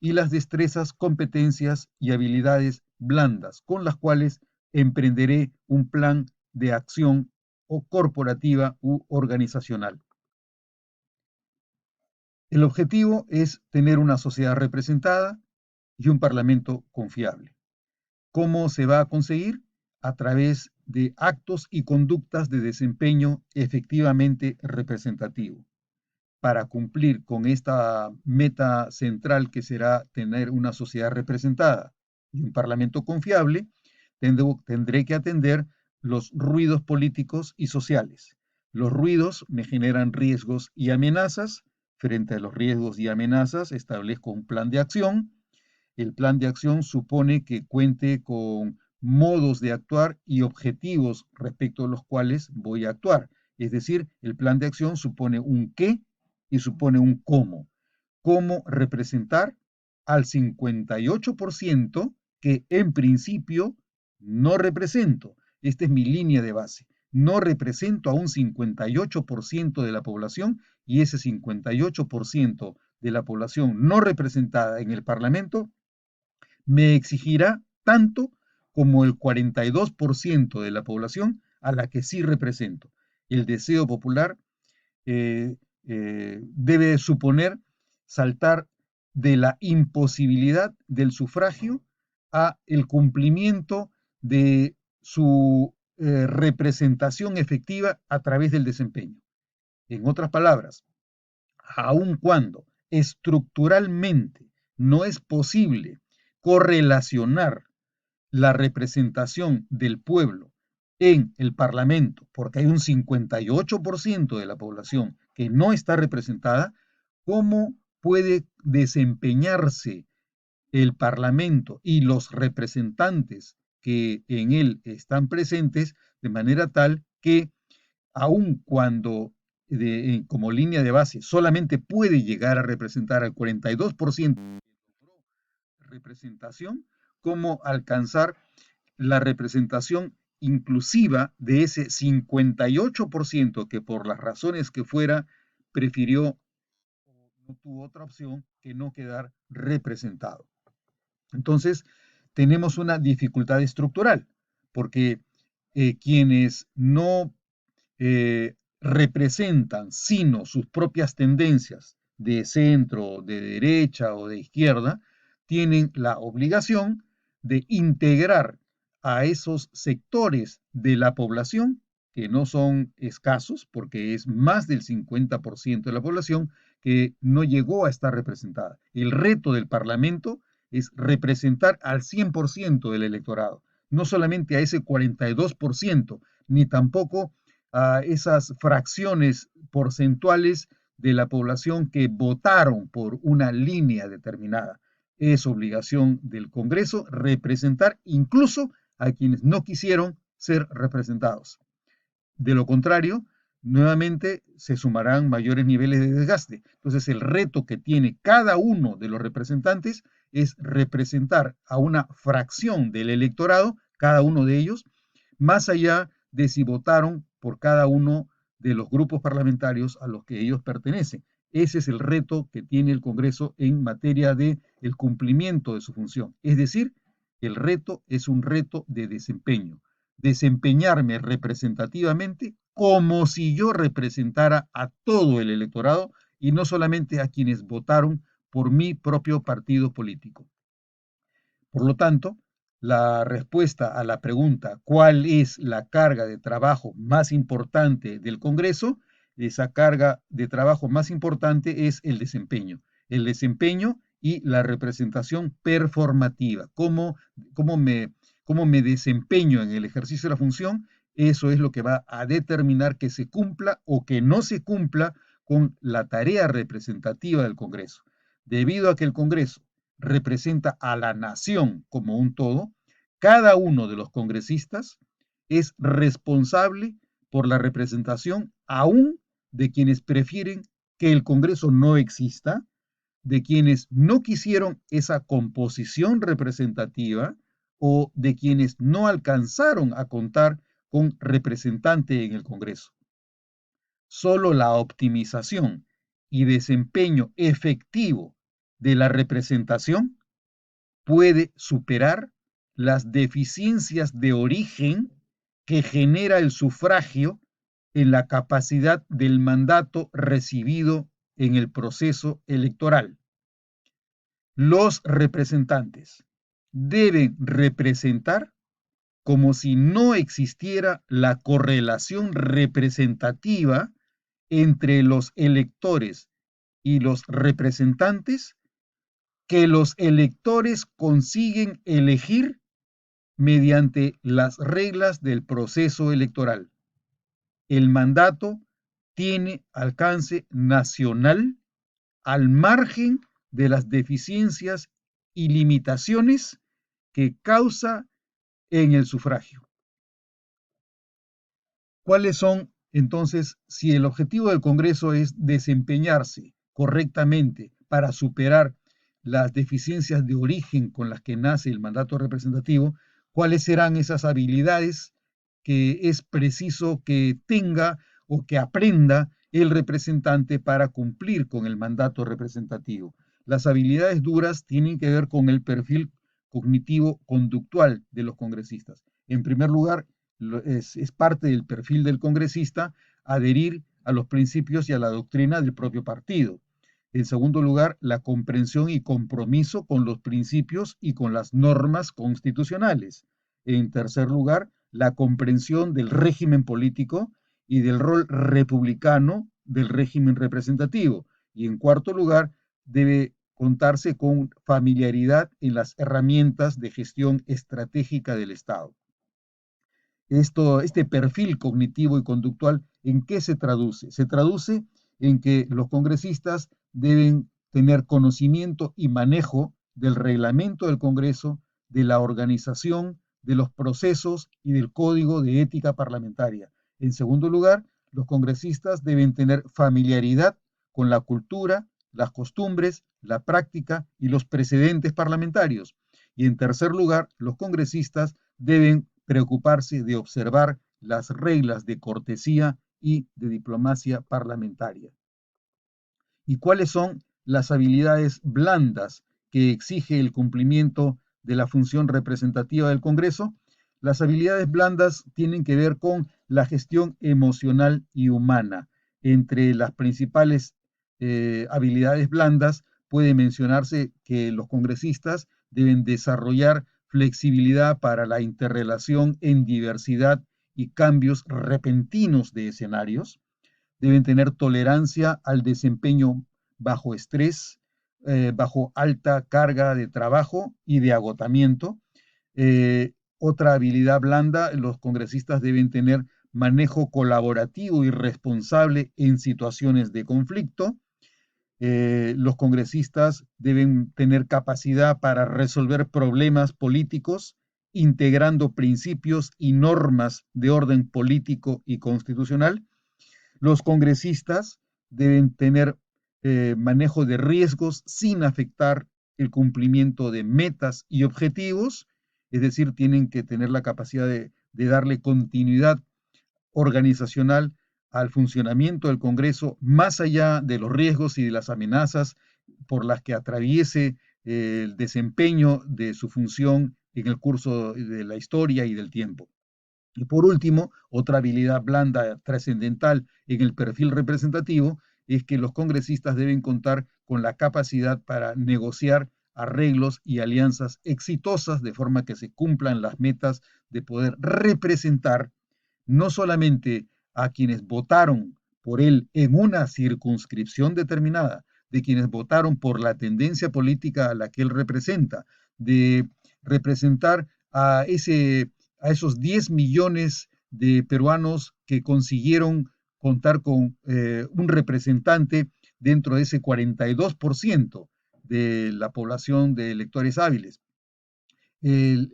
y las destrezas, competencias y habilidades blandas, con las cuales emprenderé un plan de acción o corporativa u organizacional. El objetivo es tener una sociedad representada y un parlamento confiable. ¿Cómo se va a conseguir? A través de actos y conductas de desempeño efectivamente representativo. Para cumplir con esta meta central que será tener una sociedad representada y un parlamento confiable, tendré que atender los ruidos políticos y sociales. Los ruidos me generan riesgos y amenazas. Frente a los riesgos y amenazas, establezco un plan de acción. El plan de acción supone que cuente con modos de actuar y objetivos respecto a los cuales voy a actuar. Es decir, el plan de acción supone un qué y supone un cómo. Cómo representar al 58% que en principio no represento. Esta es mi línea de base. No represento a un 58% de la población y ese 58% de la población no representada en el Parlamento me exigirá tanto como el 42% de la población a la que sí represento. El deseo popular debe suponer saltar de la imposibilidad del sufragio a el cumplimiento de su representación efectiva a través del desempeño. En otras palabras, aun cuando estructuralmente no es posible correlacionar la representación del pueblo en el Parlamento, porque hay un 58% de la población que no está representada, ¿cómo puede desempeñarse el Parlamento y los representantes que en él están presentes de manera tal que aun cuando como línea de base solamente puede llegar a representar al 42% de representación, cómo alcanzar la representación inclusiva de ese 58% que por las razones que fuera prefirió o no tuvo otra opción que no quedar representado. Entonces, tenemos una dificultad estructural, porque quienes no representan sino sus propias tendencias de centro, de derecha o de izquierda, tienen la obligación de integrar a esos sectores de la población, que no son escasos, porque es más del 50% de la población que no llegó a estar representada. El reto del Parlamento es representar al 100% del electorado, no solamente a ese 42%, ni tampoco a esas fracciones porcentuales de la población que votaron por una línea determinada. Es obligación del Congreso representar incluso a quienes no quisieron ser representados. De lo contrario, nuevamente se sumarán mayores niveles de desgaste. Entonces, el reto que tiene cada uno de los representantes es representar a una fracción del electorado, cada uno de ellos, más allá de si votaron por cada uno de los grupos parlamentarios a los que ellos pertenecen. Ese es el reto que tiene el Congreso en materia de el cumplimiento de su función. Es decir, el reto es un reto de desempeño. Desempeñarme representativamente como si yo representara a todo el electorado y no solamente a quienes votaron por mi propio partido político. Por lo tanto, la respuesta a la pregunta ¿cuál es la carga de trabajo más importante del Congreso? Esa carga de trabajo más importante es el desempeño. El desempeño y la representación performativa. ¿Cómo me desempeño en el ejercicio de la función? Eso es lo que va a determinar que se cumpla o que no se cumpla con la tarea representativa del Congreso. Debido a que el Congreso representa a la nación como un todo, cada uno de los congresistas es responsable por la representación aún de quienes prefieren que el Congreso no exista, de quienes no quisieron esa composición representativa o de quienes no alcanzaron a contar con representante en el Congreso. Solo la optimización y desempeño efectivo de la representación puede superar las deficiencias de origen que genera el sufragio en la capacidad del mandato recibido en el proceso electoral. Los representantes deben representar como si no existiera la correlación representativa entre los electores y los representantes que los electores consiguen elegir mediante las reglas del proceso electoral. El mandato tiene alcance nacional al margen de las deficiencias y limitaciones que causa en el sufragio. ¿Cuáles son, entonces, si el objetivo del Congreso es desempeñarse correctamente para superar las deficiencias de origen con las que nace el mandato representativo? ¿Cuáles serán esas habilidades que es preciso que tenga o que aprenda el representante para cumplir con el mandato representativo? Las habilidades duras tienen que ver con el perfil cognitivo-conductual de los congresistas. En primer lugar, es parte del perfil del congresista adherir a los principios y a la doctrina del propio partido. En segundo lugar, la comprensión y compromiso con los principios y con las normas constitucionales. En tercer lugar, la comprensión del régimen político y del rol republicano del régimen representativo. Y en cuarto lugar, debe contarse con familiaridad en las herramientas de gestión estratégica del Estado. Este perfil cognitivo y conductual, ¿en qué se traduce? Se traduce en que los congresistas deben tener conocimiento y manejo del reglamento del Congreso, de la organización, de los procesos y del código de ética parlamentaria. En segundo lugar, los congresistas deben tener familiaridad con la cultura, las costumbres, la práctica y los precedentes parlamentarios. Y en tercer lugar, los congresistas deben preocuparse de observar las reglas de cortesía y de diplomacia parlamentaria. ¿Y cuáles son las habilidades blandas que exige el cumplimiento de la función representativa del Congreso? Las habilidades blandas tienen que ver con la gestión emocional y humana. Entre las principales habilidades blandas puede mencionarse que los congresistas deben desarrollar flexibilidad para la interrelación en diversidad y cambios repentinos de escenarios, deben tener tolerancia al desempeño bajo estrés, bajo alta carga de trabajo y de agotamiento. Otra habilidad blanda, los congresistas deben tener manejo colaborativo y responsable en situaciones de conflicto. Los congresistas deben tener capacidad para resolver problemas políticos, integrando principios y normas de orden político y constitucional. Los congresistas deben tener manejo de riesgos sin afectar el cumplimiento de metas y objetivos, es decir, tienen que tener la capacidad de darle continuidad organizacional al funcionamiento del Congreso, más allá de los riesgos y de las amenazas por las que atraviese el desempeño de su función en el curso de la historia y del tiempo. Y por último, otra habilidad blanda trascendental en el perfil representativo es que los congresistas deben contar con la capacidad para negociar arreglos y alianzas exitosas de forma que se cumplan las metas de poder representar no solamente a quienes votaron por él en una circunscripción determinada, de quienes votaron por la tendencia política a la que él representa, de representar a esos 10 millones de peruanos que consiguieron contar con un representante dentro de ese 42% de la población de electores hábiles. El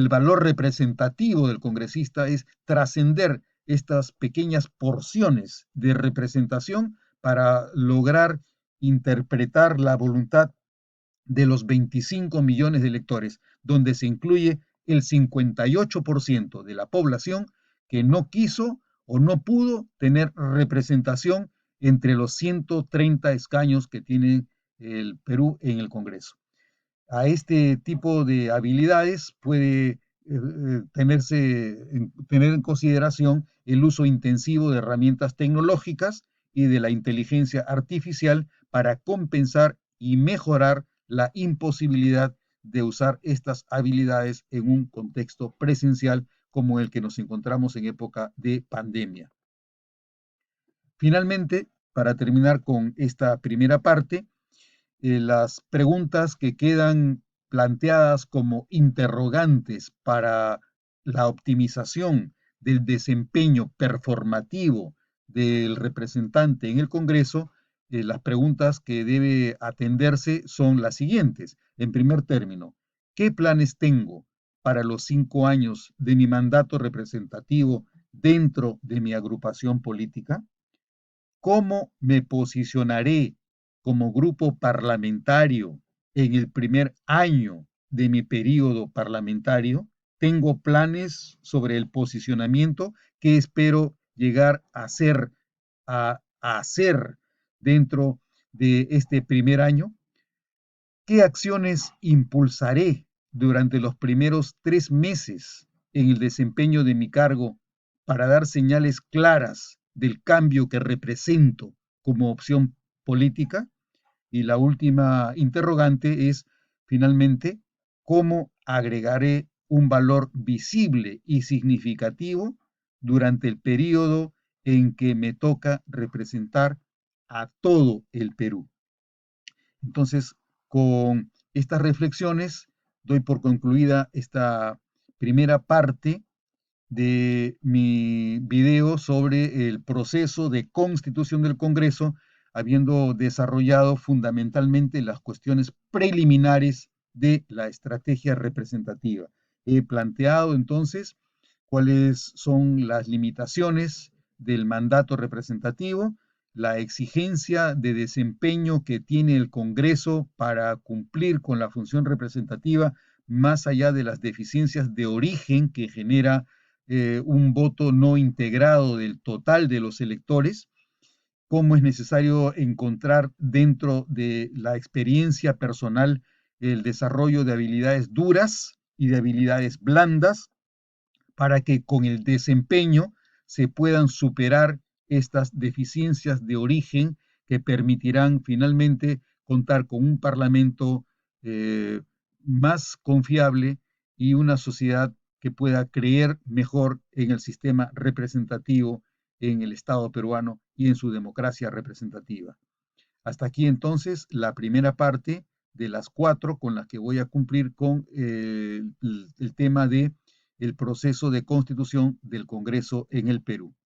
valor representativo del congresista es trascender estas pequeñas porciones de representación para lograr interpretar la voluntad de los 25 millones de electores, donde se incluye el 58% de la población que no quiso o no pudo tener representación entre los 130 escaños que tiene el Perú en el Congreso. A este tipo de habilidades puede tener en consideración el uso intensivo de herramientas tecnológicas y de la inteligencia artificial para compensar y mejorar la imposibilidad de usar estas habilidades en un contexto presencial como el que nos encontramos en época de pandemia. Finalmente, para terminar con esta primera parte, las preguntas que quedan planteadas como interrogantes para la optimización del desempeño performativo del representante en el Congreso, las preguntas que debe atenderse son las siguientes. En primer término, ¿qué planes tengo para los 5 años de mi mandato representativo dentro de mi agrupación política? ¿Cómo me posicionaré como grupo parlamentario en el primer año de mi periodo parlamentario? Tengo planes sobre el posicionamiento que espero llegar a hacer dentro de este primer año. ¿Qué acciones impulsaré durante los primeros 3 meses en el desempeño de mi cargo para dar señales claras del cambio que represento como opción política? Y la última interrogante es, finalmente, ¿cómo agregaré un valor visible y significativo durante el periodo en que me toca representar a todo el Perú? Entonces, con estas reflexiones, doy por concluida esta primera parte de mi video sobre el proceso de constitución del Congreso, habiendo desarrollado fundamentalmente las cuestiones preliminares de la estrategia representativa. He planteado entonces cuáles son las limitaciones del mandato representativo, la exigencia de desempeño que tiene el Congreso para cumplir con la función representativa, más allá de las deficiencias de origen que genera un voto no integrado del total de los electores, cómo es necesario encontrar dentro de la experiencia personal el desarrollo de habilidades duras y de habilidades blandas para que con el desempeño se puedan superar estas deficiencias de origen que permitirán finalmente contar con un parlamento más confiable y una sociedad que pueda creer mejor en el sistema representativo en el Estado peruano y en su democracia representativa. Hasta aquí entonces la primera parte de las 4 con las que voy a cumplir con el tema de el proceso de constitución del Congreso en el Perú.